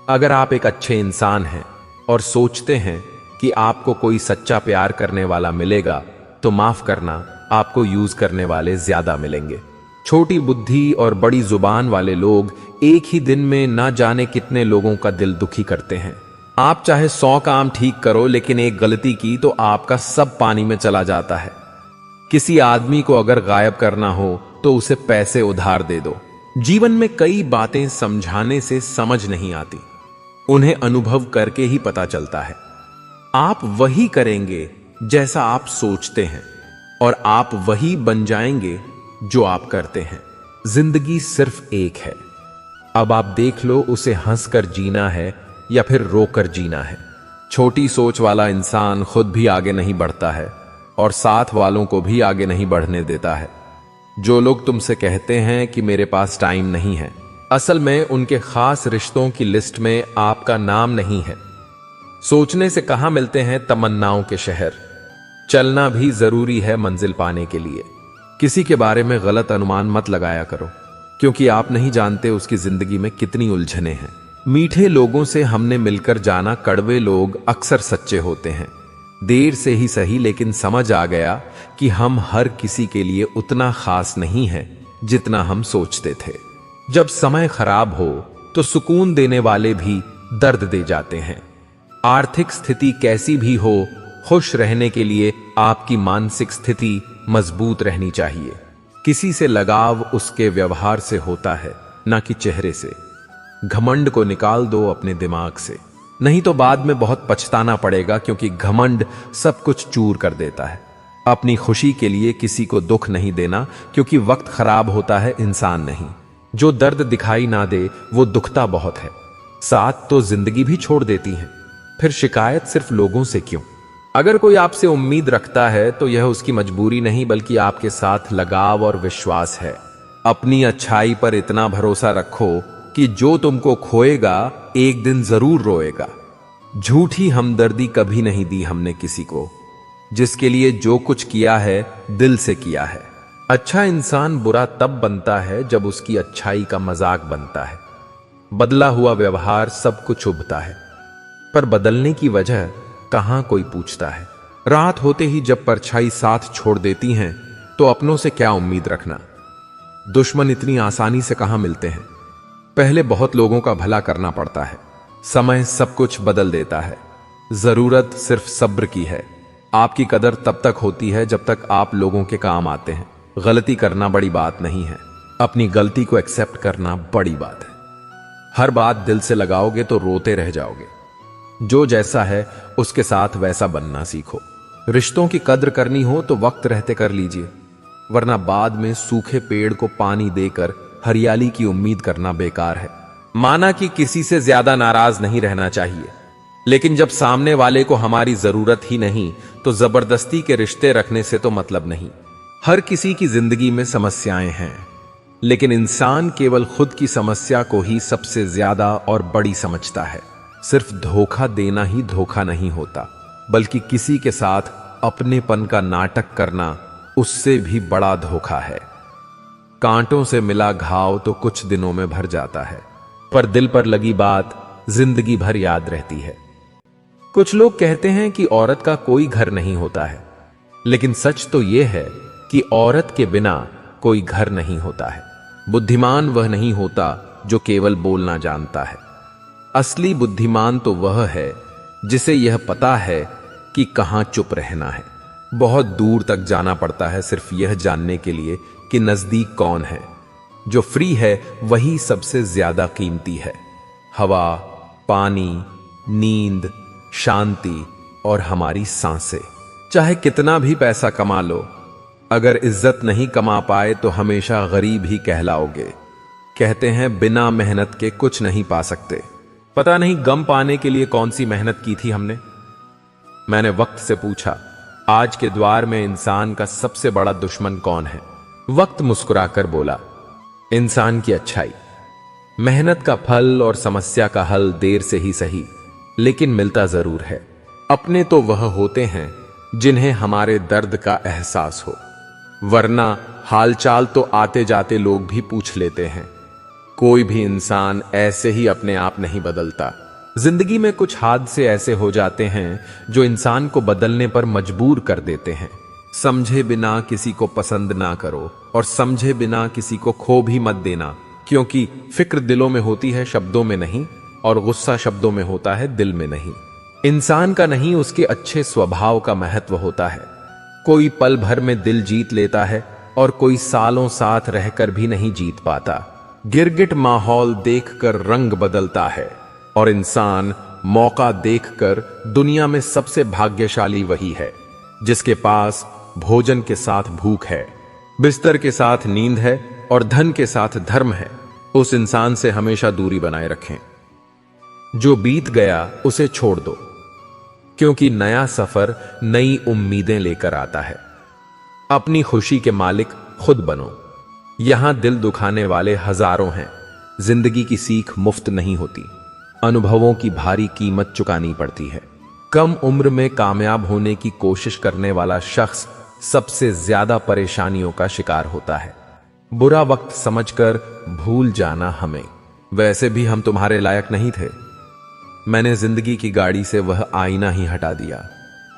अगर आप एक अच्छे इंसान हैं और सोचते हैं कि आपको कोई सच्चा प्यार करने वाला मिलेगा, तो माफ करना, आपको यूज करने वाले ज्यादा मिलेंगे। छोटी बुद्धि और बड़ी जुबान वाले लोग एक ही दिन में ना जाने कितने लोगों का दिल दुखी करते हैं। आप चाहे 100 काम ठीक करो, लेकिन एक गलती की तो आपका सब पानी में चला जाता है। किसी आदमी को अगर गायब करना हो तो उसे पैसे उधार दे दो। जीवन में कई बातें समझाने से समझ नहीं आती, उन्हें अनुभव करके ही पता चलता है। आप वही करेंगे जैसा आप सोचते हैं, और आप वही बन जाएंगे जो आप करते हैं। जिंदगी सिर्फ एक है, अब आप देख लो उसे हंसकर जीना है या फिर रोकर जीना है। छोटी सोच वाला इंसान खुद भी आगे नहीं बढ़ता है और साथ वालों को भी आगे नहीं बढ़ने देता है। जो लोग तुमसे कहते हैं कि मेरे पास टाइम नहीं है, असल में उनके खास रिश्तों की लिस्ट में आपका नाम नहीं है। सोचने से कहां मिलते हैं तमन्नाओं के शहर। चलना भी जरूरी है मंजिल पाने के लिए। किसी के बारे में गलत अनुमान मत लगाया करो, क्योंकि आप नहीं जानते उसकी जिंदगी में कितनी उलझने हैं। मीठे लोगों से हमने मिलकर जाना, कड़वे लोग अक्सर सच्चे होते हैं। देर से ही सही, लेकिन समझ आ गया कि हम हर किसी के लिए उतना खास नहीं है जितना हम सोचते थे। जब समय खराब हो तो सुकून देने वाले भी दर्द दे जाते हैं। आर्थिक स्थिति कैसी भी हो, खुश रहने के लिए आपकी मानसिक स्थिति मजबूत रहनी चाहिए। किसी से लगाव उसके व्यवहार से होता है, ना कि चेहरे से। घमंड को निकाल दो अपने दिमाग से, नहीं तो बाद में बहुत पछताना पड़ेगा, क्योंकि घमंड सब कुछ चूर कर देता है। अपनी खुशी के लिए किसी को दुख नहीं देना, क्योंकि वक्त खराब होता है, इंसान नहीं। जो दर्द दिखाई ना दे वो दुखता बहुत है। साथ तो जिंदगी भी छोड़ देती है, फिर शिकायत सिर्फ लोगों से क्यों? अगर कोई आपसे उम्मीद रखता है तो यह उसकी मजबूरी नहीं, बल्कि आपके साथ लगाव और विश्वास है। अपनी अच्छाई पर इतना भरोसा रखो कि जो तुमको खोएगा एक दिन जरूर रोएगा। झूठी हमदर्दी कभी नहीं दी हमने किसी को, जिसके लिए जो कुछ किया है दिल से किया है। अच्छा इंसान बुरा तब बनता है जब उसकी अच्छाई का मजाक बनता है। बदला हुआ व्यवहार सब कुछ उबता है, पर बदलने की वजह कहां कोई पूछता है। रात होते ही जब परछाई साथ छोड़ देती हैं, तो अपनों से क्या उम्मीद रखना। दुश्मन इतनी आसानी से कहां मिलते हैं। पहले बहुत लोगों का भला करना पड़ता है। समय सब कुछ बदल देता है। जरूरत सिर्फ सब्र की है। आपकी कदर तब तक होती है जब तक आप लोगों के काम आते हैं। गलती करना बड़ी बात नहीं है, अपनी गलती को एक्सेप्ट करना बड़ी बात है। हर बात दिल से लगाओगे तो रोते रह जाओगे। जो जैसा है उसके साथ वैसा बनना सीखो। रिश्तों की कद्र करनी हो तो वक्त रहते कर लीजिए, वरना बाद में सूखे पेड़ को पानी देकर हरियाली की उम्मीद करना बेकार है। माना कि किसी से ज्यादा नाराज नहीं रहना चाहिए, लेकिन जब सामने वाले को हमारी जरूरत ही नहीं तो जबरदस्ती के रिश्ते रखने से तो मतलब नहीं। हर किसी की जिंदगी में समस्याएं हैं, लेकिन इंसान केवल खुद की समस्या को ही सबसे ज्यादा और बड़ी समझता है। सिर्फ धोखा देना ही धोखा नहीं होता, बल्कि किसी के साथ अपनेपन का नाटक करना उससे भी बड़ा धोखा है। कांटों से मिला घाव तो कुछ दिनों में भर जाता है, पर दिल पर लगी बात जिंदगी भर याद रहती है। कुछ लोग कहते हैं कि औरत का कोई घर नहीं होता है, लेकिन सच तो यह है कि औरत के बिना कोई घर नहीं होता है। बुद्धिमान वह नहीं होता जो केवल बोलना जानता है। असली बुद्धिमान तो वह है जिसे यह पता है कि कहां चुप रहना है। बहुत दूर तक जाना पड़ता है सिर्फ यह जानने के लिए कि नजदीक कौन है। जो फ्री है वही सबसे ज्यादा कीमती है। हवा, पानी, नींद, शांति और हमारी सांसें। चाहे कितना भी पैसा कमा लो, अगर इज्जत नहीं कमा पाए तो हमेशा गरीब ही कहलाओगे। कहते हैं बिना मेहनत के कुछ नहीं पा सकते। पता नहीं गम पाने के लिए कौन सी मेहनत की थी हमने। मैंने वक्त से पूछा, आज के द्वार में इंसान का सबसे बड़ा दुश्मन कौन है? वक्त मुस्कुराकर बोला, इंसान की अच्छाई। मेहनत का फल और समस्या का हल देर से ही सही, लेकिन मिलता जरूर है। अपने तो वह होते हैं जिन्हें हमारे दर्द का एहसास हो, वरना हालचाल तो आते जाते लोग भी पूछ लेते हैं। कोई भी इंसान ऐसे ही अपने आप नहीं बदलता। जिंदगी में कुछ हादसे ऐसे हो जाते हैं जो इंसान को बदलने पर मजबूर कर देते हैं। समझे बिना किसी को पसंद ना करो और समझे बिना किसी को खो भी मत देना, क्योंकि फिक्र दिलों में होती है, शब्दों में नहीं, और गुस्सा शब्दों में होता है, दिल में नहीं। इंसान का नहीं, उसके अच्छे स्वभाव का महत्व होता है। कोई पल भर में दिल जीत लेता है और कोई सालों साथ रहकर भी नहीं जीत पाता। गिरगिट माहौल देखकर रंग बदलता है और इंसान मौका देखकर दुनिया में सबसे भाग्यशाली वही है जिसके पास भोजन के साथ भूख है, बिस्तर के साथ नींद है और धन के साथ धर्म है। उस इंसान से हमेशा दूरी बनाए रखें। जो बीत गया उसे छोड़ दो, क्योंकि नया सफर नई उम्मीदें लेकर आता है। अपनी खुशी के मालिक खुद बनो। यहां दिल दुखाने वाले हजारों हैं। जिंदगी की सीख मुफ्त नहीं होती, अनुभवों की भारी कीमत चुकानी पड़ती है। कम उम्र में कामयाब होने की कोशिश करने वाला शख्स सबसे ज्यादा परेशानियों का शिकार होता है। बुरा वक्त समझकर भूल जाना हमें, वैसे भी हम तुम्हारे लायक नहीं थे। मैंने जिंदगी की गाड़ी से वह आईना ही हटा दिया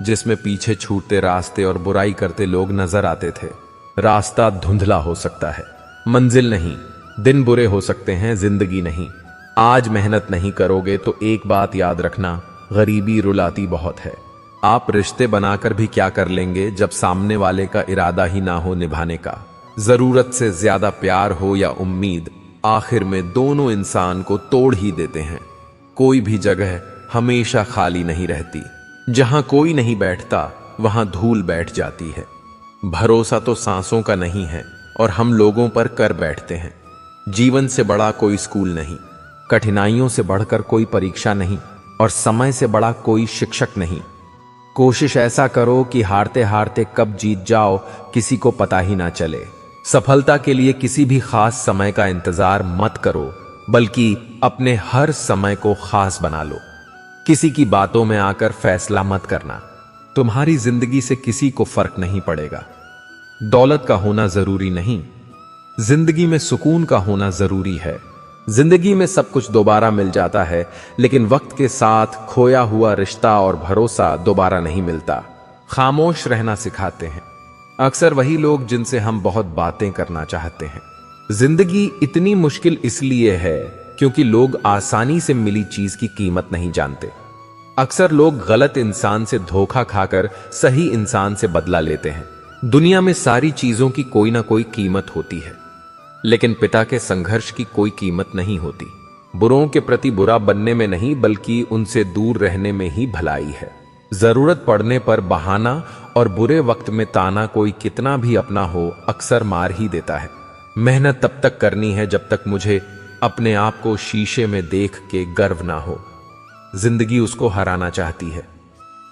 जिसमें पीछे छूटते रास्ते और बुराई करते लोग नजर आते थे। रास्ता धुंधला हो सकता है, मंजिल नहीं। दिन बुरे हो सकते हैं, जिंदगी नहीं। आज मेहनत नहीं करोगे तो एक बात याद रखना, गरीबी रुलाती बहुत है। आप रिश्ते बनाकर भी क्या कर लेंगे जब सामने वाले का इरादा ही ना हो निभाने का। जरूरत से ज्यादा प्यार हो या उम्मीद, आखिर में दोनों इंसान को तोड़ ही देते हैं। कोई भी जगह हमेशा खाली नहीं रहती। जहां कोई नहीं बैठता वहां धूल बैठ जाती है। भरोसा तो सांसों का नहीं है और हम लोगों पर कर बैठते हैं। जीवन से बड़ा कोई स्कूल नहीं, कठिनाइयों से बढ़कर कोई परीक्षा नहीं और समय से बड़ा कोई शिक्षक नहीं। कोशिश ऐसा करो कि हारते हारते कब जीत जाओ किसी को पता ही ना चले। सफलता के लिए किसी भी खास समय का इंतजार मत करो, बल्कि अपने हर समय को खास बना लो। किसी की बातों में आकर फैसला मत करना। तुम्हारी जिंदगी से किसी को फर्क नहीं पड़ेगा। दौलत का होना जरूरी नहीं, जिंदगी में सुकून का होना जरूरी है। जिंदगी में सब कुछ दोबारा मिल जाता है, लेकिन वक्त के साथ खोया हुआ रिश्ता और भरोसा दोबारा नहीं मिलता। खामोश रहना सिखाते हैं अक्सर वही लोग जिनसे हम बहुत बातें करना चाहते हैं। जिंदगी इतनी मुश्किल इसलिए है क्योंकि लोग आसानी से मिली चीज की कीमत नहीं जानते। अक्सर लोग गलत इंसान से धोखा खाकर सही इंसान से बदला लेते हैं। दुनिया में सारी चीजों की कोई ना कोई कीमत होती है, लेकिन पिता के संघर्ष की कोई कीमत नहीं होती। बुरों के प्रति बुरा बनने में नहीं, बल्कि उनसे दूर रहने में ही भलाई है। जरूरत पड़ने पर बहाना और बुरे वक्त में ताना कोई कितना भी अपना हो अक्सर मार ही देता है। मेहनत तब तक करनी है जब तक मुझे अपने आप को शीशे में देख के गर्व ना हो। जिंदगी उसको हराना चाहती है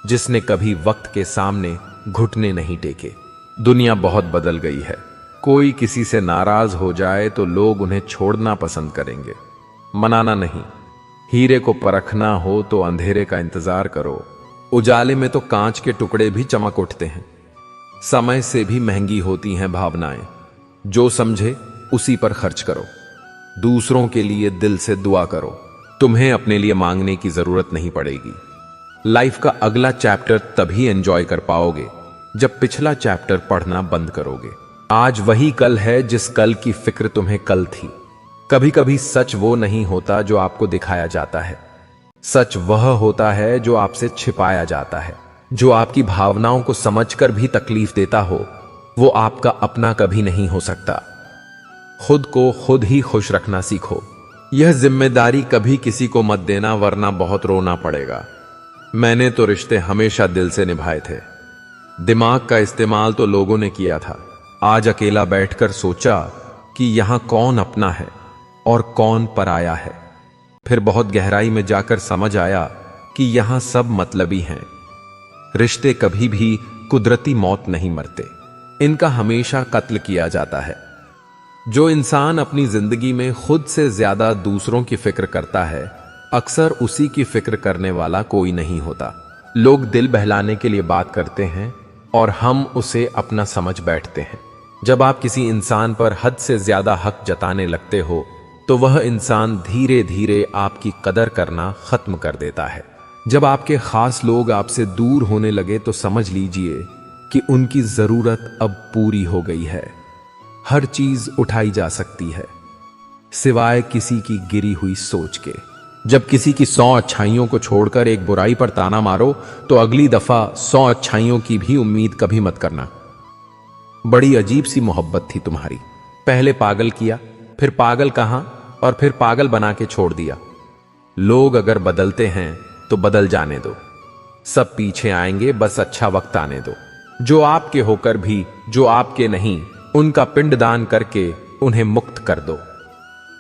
जिसने कभी वक्त के सामने घुटने नहीं टेके। दुनिया बहुत बदल गई है। कोई किसी से नाराज हो जाए तो लोग उन्हें छोड़ना पसंद करेंगे, मनाना नहीं। हीरे को परखना हो तो अंधेरे का इंतजार करो। उजाले में तो कांच के टुकड़े भी चमक उठते हैं। समय से भी महंगी होती हैं भावनाएं। जो समझे उसी पर खर्च करो। दूसरों के लिए दिल से दुआ करो। तुम्हें अपने लिए मांगने की जरूरत नहीं पड़ेगी। लाइफ का अगला चैप्टर तभी एंजॉय कर पाओगे जब पिछला चैप्टर पढ़ना बंद करोगे। आज वही कल है जिस कल की फिक्र तुम्हें कल थी। कभी कभी सच वो नहीं होता जो आपको दिखाया जाता है, सच वह होता है जो आपसे छिपाया जाता है। जो आपकी भावनाओं को समझकर भी तकलीफ देता हो वो आपका अपना कभी नहीं हो सकता। खुद को खुद ही खुश रखना सीखो। यह जिम्मेदारी कभी किसी को मत देना, वरना बहुत रोना पड़ेगा। मैंने तो रिश्ते हमेशा दिल से निभाए थे। दिमाग का इस्तेमाल तो लोगों ने किया था। आज अकेला बैठकर सोचा कि यहां कौन अपना है और कौन पराया है। फिर बहुत गहराई में जाकर समझ आया कि यहां सब मतलबी हैं। रिश्ते कभी भी कुदरती मौत नहीं मरते, इनका हमेशा कत्ल किया जाता है। जो इंसान अपनी जिंदगी में खुद से ज्यादा दूसरों की फिक्र करता है, अक्सर उसी की फिक्र करने वाला कोई नहीं होता। लोग दिल बहलाने के लिए बात करते हैं और हम उसे अपना समझ बैठते हैं। जब आप किसी इंसान पर हद से ज्यादा हक जताने लगते हो तो वह इंसान धीरे धीरे आपकी कदर करना खत्म कर देता है। जब आपके खास लोग आपसे दूर होने लगे तो समझ लीजिए कि उनकी जरूरत अब पूरी हो गई है। हर चीज उठाई जा सकती है सिवाय किसी की गिरी हुई सोच के। जब किसी की 100 अच्छाइयों को छोड़कर एक बुराई पर ताना मारो तो अगली दफा 100 अच्छाइयों की भी उम्मीद कभी मत करना। बड़ी अजीब सी मोहब्बत थी तुम्हारी। पहले पागल किया, फिर पागल कहा और फिर पागल बना के छोड़ दिया। लोग अगर बदलते हैं तो बदल जाने दो, सब पीछे आएंगे, बस अच्छा वक्त आने दो। जो आपके होकर भी जो आपके नहीं, उनका पिंडदान करके उन्हें मुक्त कर दो।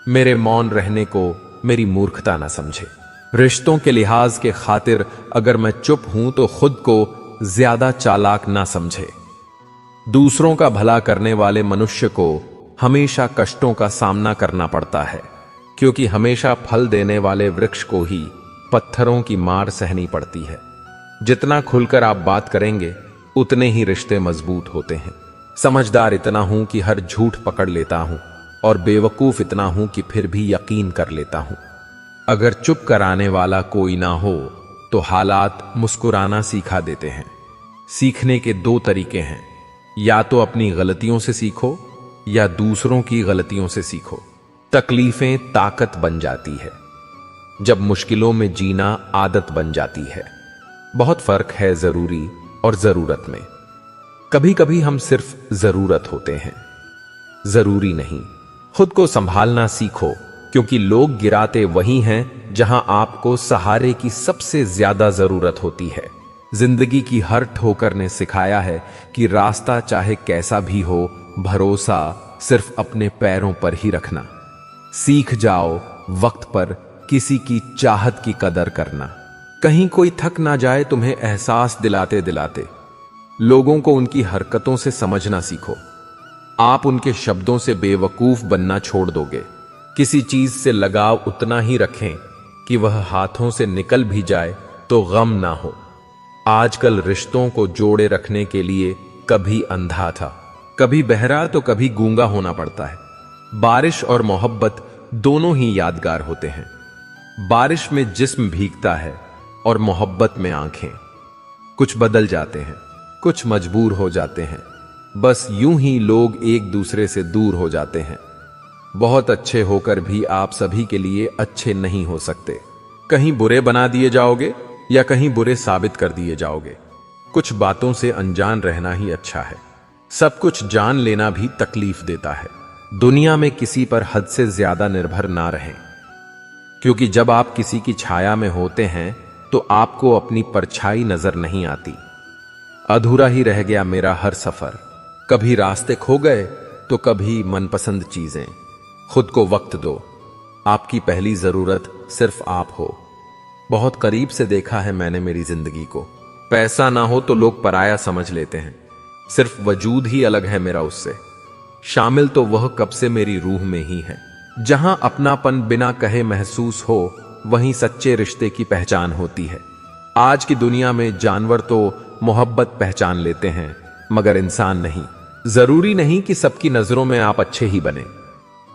मेरे मौन रहने को मेरी मूर्खता ना समझे। रिश्तों के लिहाज के खातिर अगर मैं चुप हूं तो खुद को ज्यादा चालाक ना समझे। दूसरों का भला करने वाले मनुष्य को हमेशा कष्टों का सामना करना पड़ता है, क्योंकि हमेशा फल देने वाले वृक्ष को ही पत्थरों की मार सहनी पड़ती है। जितना खुलकर आप बात करेंगे उतने ही रिश्ते मजबूत होते हैं। समझदार इतना हूं कि हर झूठ पकड़ लेता हूं और बेवकूफ इतना हूं कि फिर भी यकीन कर लेता हूं। अगर चुप कराने वाला कोई ना हो तो हालात मुस्कुराना सिखा देते हैं। सीखने के 2 तरीके हैं, या तो अपनी गलतियों से सीखो या दूसरों की गलतियों से सीखो। तकलीफें ताकत बन जाती है जब मुश्किलों में जीना आदत बन जाती है। बहुत फर्क है जरूरी और जरूरत में। कभी कभी हम सिर्फ जरूरत होते हैं, जरूरी नहीं। खुद को संभालना सीखो, क्योंकि लोग गिराते वही हैं जहां आपको सहारे की सबसे ज्यादा जरूरत होती है। जिंदगी की हर ठोकर ने सिखाया है कि रास्ता चाहे कैसा भी हो, भरोसा सिर्फ अपने पैरों पर ही रखना। सीख जाओ वक्त पर किसी की चाहत की कदर करना। कहीं कोई थक ना जाए तुम्हें एहसास दिलाते दिलाते। लोगों को उनकी हरकतों से समझना सीखो। आप उनके शब्दों से बेवकूफ बनना छोड़ दोगे। किसी चीज से लगाव उतना ही रखें कि वह हाथों से निकल भी जाए तो गम ना हो। आजकल रिश्तों को जोड़े रखने के लिए कभी अंधा था, कभी बहरा तो कभी गूंगा होना पड़ता है। बारिश और मोहब्बत दोनों ही यादगार होते हैं। बारिश में जिस्म भीगता है और मोहब्बत में आंखें। कुछ बदल जाते हैं, कुछ मजबूर हो जाते हैं। बस यूं ही लोग एक दूसरे से दूर हो जाते हैं। बहुत अच्छे होकर भी आप सभी के लिए अच्छे नहीं हो सकते। कहीं बुरे बना दिए जाओगे या कहीं बुरे साबित कर दिए जाओगे। कुछ बातों से अनजान रहना ही अच्छा है। सब कुछ जान लेना भी तकलीफ देता है। दुनिया में किसी पर हद से ज्यादा निर्भर ना रहें, क्योंकि जब आप किसी की छाया में होते हैं तो आपको अपनी परछाई नजर नहीं आती। अधूरा ही रह गया मेरा हर सफर। कभी रास्ते खो गए तो कभी मनपसंद चीजें। खुद को वक्त दो। आपकी पहली जरूरत सिर्फ आप हो। बहुत करीब से देखा है मैंने मेरी जिंदगी को। पैसा ना हो तो लोग पराया समझ लेते हैं। सिर्फ वजूद ही अलग है मेरा उससे। शामिल तो वह कब से मेरी रूह में ही है। जहां अपनापन बिना कहे महसूस हो, वहीं सच्चे रिश्ते की पहचान होती है। आज की दुनिया में जानवर तो मोहब्बत पहचान लेते हैं, मगर इंसान नहीं। जरूरी नहीं कि सबकी नजरों में आप अच्छे ही बने।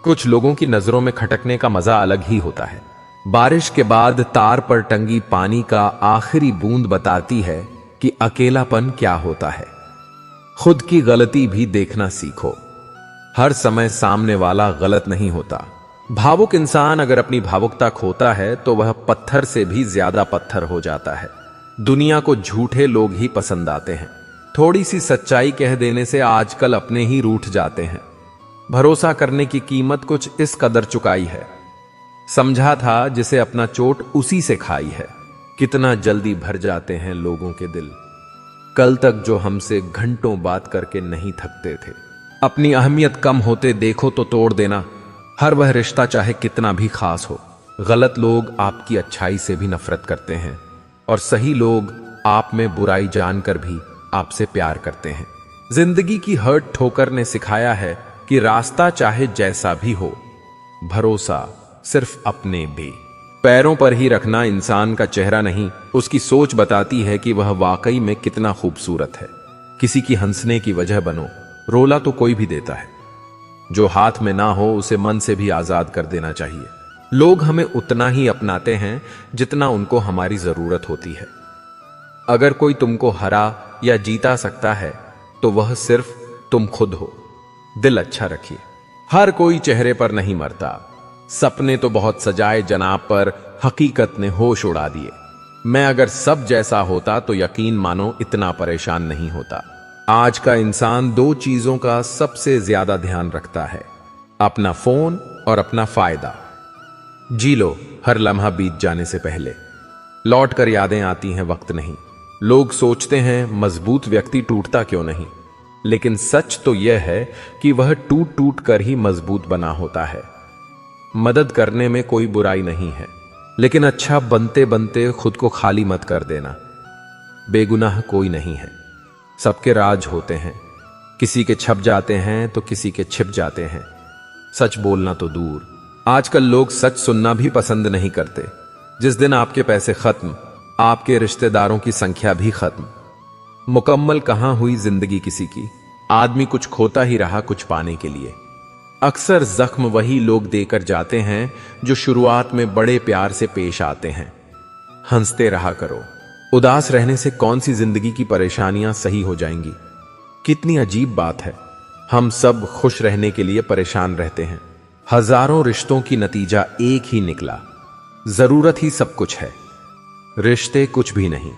कुछ लोगों की नजरों में खटकने का मजा अलग ही होता है। बारिश के बाद तार पर टंगी पानी का आखिरी बूंद बताती है कि अकेलापन क्या होता है। खुद की गलती भी देखना सीखो। हर समय सामने वाला गलत नहीं होता। भावुक इंसान अगर अपनी भावुकता खोता है तो वह पत्थर से भी ज्यादा पत्थर हो जाता है। दुनिया को झूठे लोग ही पसंद आते हैं। थोड़ी सी सच्चाई कह देने से आजकल अपने ही रूठ जाते हैं। भरोसा करने की कीमत कुछ इस कदर चुकाई है। समझा था जिसे अपना चोट उसी से खाई है। कितना जल्दी भर जाते हैं लोगों के दिल। कल तक जो हमसे घंटों बात करके नहीं थकते थे, अपनी अहमियत कम होते देखो तो तोड़ देना। हर वह रिश्ता चाहे कितना भी खास हो। गलत लोग आपकी अच्छाई से भी नफरत करते हैं और सही लोग आप में बुराई जानकर भी आपसे प्यार करते हैं। जिंदगी की हर ठोकर ने सिखाया है कि रास्ता चाहे जैसा भी हो, भरोसा सिर्फ अपने भी पैरों पर ही रखना। इंसान का चेहरा नहीं, उसकी सोच बताती है कि वह वाकई में कितना खूबसूरत है। किसी की हंसने की वजह बनो, रोला तो कोई भी देता है। जो हाथ में ना हो उसे मन से भी आजाद कर देना चाहिए। लोग हमें उतना ही अपनाते हैं जितना उनको हमारी जरूरत होती है। अगर कोई तुमको हरा या जीता सकता है तो वह सिर्फ तुम खुद हो। दिल अच्छा रखिए। हर कोई चेहरे पर नहीं मरता। सपने तो बहुत सजाए जनाब, पर हकीकत ने होश उड़ा दिए। मैं अगर सब जैसा होता तो यकीन मानो इतना परेशान नहीं होता। आज का इंसान दो चीजों का सबसे ज्यादा ध्यान रखता है, अपना फोन और अपना फायदा। जी लो हर लम्हा बीत जाने से पहले। लौट कर यादें आती हैं, वक्त नहीं। लोग सोचते हैं मजबूत व्यक्ति टूटता क्यों नहीं, लेकिन सच तो यह है कि वह टूट टूट कर ही मजबूत बना होता है। मदद करने में कोई बुराई नहीं है, लेकिन अच्छा बनते बनते खुद को खाली मत कर देना। बेगुनाह कोई नहीं है, सबके राज होते हैं। किसी के छप जाते हैं तो किसी के छिप जाते हैं। सच बोलना तो दूर, आजकल लोग सच सुनना भी पसंद नहीं करते। जिस दिन आपके पैसे खत्म, आपके रिश्तेदारों की संख्या भी खत्म। मुकम्मल कहां हुई जिंदगी किसी की। आदमी कुछ खोता ही रहा कुछ पाने के लिए। अक्सर जख्म वही लोग देकर जाते हैं जो शुरुआत में बड़े प्यार से पेश आते हैं। हंसते रहा करो, उदास रहने से कौन सी जिंदगी की परेशानियां सही हो जाएंगी। कितनी अजीब बात है, हम सब खुश रहने के लिए परेशान रहते हैं। हजारों रिश्तों की नतीजा एक ही निकला। जरूरत ही सब कुछ है, रिश्ते कुछ भी नहीं।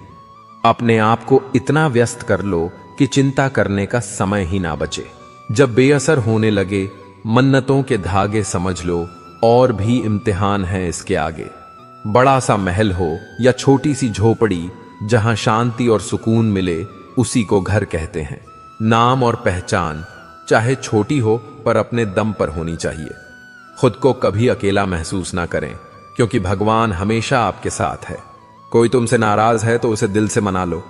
अपने आप को इतना व्यस्त कर लो कि चिंता करने का समय ही ना बचे। जब बेअसर होने लगे मन्नतों के धागे समझ लो, और भी इम्तिहान है इसके आगे। बड़ा सा महल हो या छोटी सी झोपड़ी, जहां शांति और सुकून मिले उसी को घर कहते हैं। नाम और पहचान चाहे छोटी हो पर अपने दम पर होनी चाहिए। खुद को कभी अकेला महसूस ना करें, क्योंकि भगवान हमेशा आपके साथ है। कोई तुमसे नाराज है तो उसे दिल से मना लो।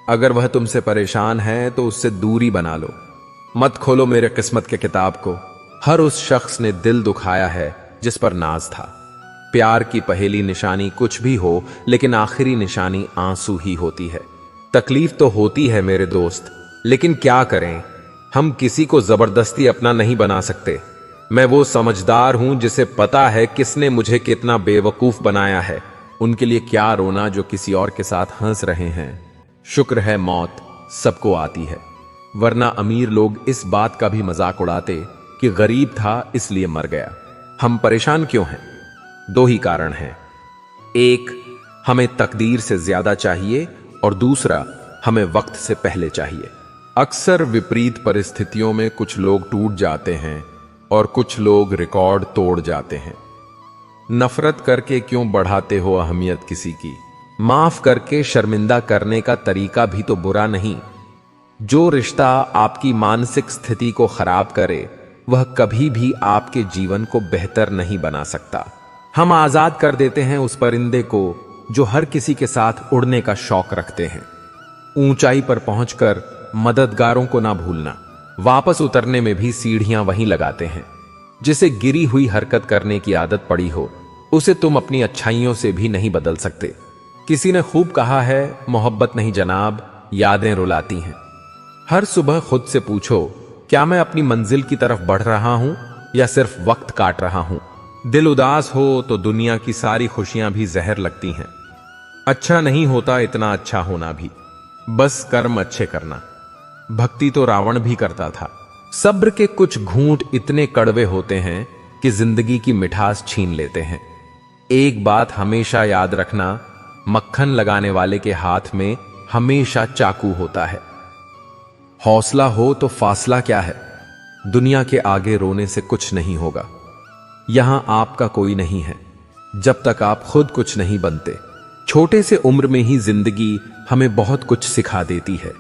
अगर वह तुमसे परेशान है तो उससे दूरी बना लो। मत खोलो मेरे किस्मत के किताब को। हर उस शख्स ने दिल दुखाया है जिस पर नाज था। प्यार की पहली निशानी कुछ भी हो, लेकिन आखिरी निशानी आंसू ही होती है। तकलीफ तो होती है मेरे दोस्त, लेकिन क्या करें, हम किसी को जबरदस्ती अपना नहीं बना सकते। मैं वो समझदार हूं जिसे पता है किसने मुझे कितना बेवकूफ बनाया है। उनके लिए क्या रोना जो किसी और के साथ हंस रहे हैं। शुक्र है मौत सबको आती है, वरना अमीर लोग इस बात का भी मजाक उड़ाते कि गरीब था इसलिए मर गया। हम परेशान क्यों हैं? दो ही कारण हैं। एक, हमें तकदीर से ज्यादा चाहिए, और दूसरा, हमें वक्त से पहले चाहिए। अक्सर विपरीत परिस्थितियों में कुछ लोग टूट जाते हैं और कुछ लोग रिकॉर्ड तोड़ जाते हैं। नफरत करके क्यों बढ़ाते हो अहमियत किसी की? माफ करके शर्मिंदा करने का तरीका भी तो बुरा नहीं। जो रिश्ता आपकी मानसिक स्थिति को खराब करे वह कभी भी आपके जीवन को बेहतर नहीं बना सकता। हम आजाद कर देते हैं उस परिंदे को जो हर किसी के साथ उड़ने का शौक रखते हैं। ऊंचाई पर पहुंचकर मददगारों को ना भूलना। वापस उतरने में भी सीढ़ियां वहीं लगाते हैं। जिसे गिरी हुई हरकत करने की आदत पड़ी हो, उसे तुम अपनी अच्छाइयों से भी नहीं बदल सकते। किसी ने खूब कहा है, मोहब्बत नहीं जनाब, यादें रुलाती हैं। हर सुबह खुद से पूछो, क्या मैं अपनी मंजिल की तरफ बढ़ रहा हूं या सिर्फ वक्त काट रहा हूं? दिल उदास हो तो दुनिया की सारी खुशियां भी जहर लगती हैं। अच्छा नहीं होता इतना अच्छा होना भी, बस कर्म अच्छे करना। भक्ति तो रावण भी करता था। सब्र के कुछ घूंट इतने कड़वे होते हैं कि जिंदगी की मिठास छीन लेते हैं। एक बात हमेशा याद रखना, मक्खन लगाने वाले के हाथ में हमेशा चाकू होता है। हौसला हो तो फासला क्या है? दुनिया के आगे रोने से कुछ नहीं होगा। यहां आपका कोई नहीं है जब तक आप खुद कुछ नहीं बनते। छोटे से उम्र में ही जिंदगी हमें बहुत कुछ सिखा देती है,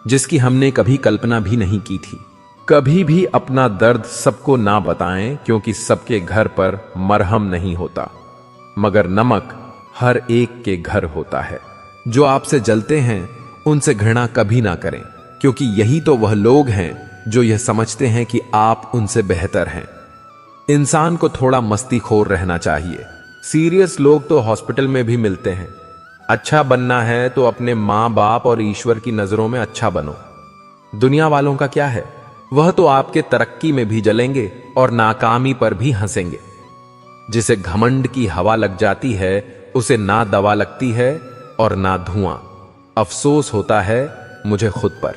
जिसकी हमने कभी कल्पना भी नहीं की थी। कभी भी अपना दर्द सबको ना बताएं, क्योंकि सबके घर पर मरहम नहीं होता, मगर नमक हर एक के घर होता है। जो आपसे जलते हैं उनसे घृणा कभी ना करें, क्योंकि यही तो वह लोग हैं जो यह समझते हैं कि आप उनसे बेहतर हैं। इंसान को थोड़ा मस्तीखोर रहना चाहिए। सीरियस लोग तो हॉस्पिटल में भी मिलते हैं। अच्छा बनना है तो अपने माँ बाप और ईश्वर की नजरों में अच्छा बनो। दुनिया वालों का क्या है? वह तो आपके तरक्की में भी जलेंगे और नाकामी पर भी हंसेंगे। जिसे घमंड की हवा लग जाती है उसे ना दवा लगती है और ना धुआं। अफसोस होता है मुझे खुद पर।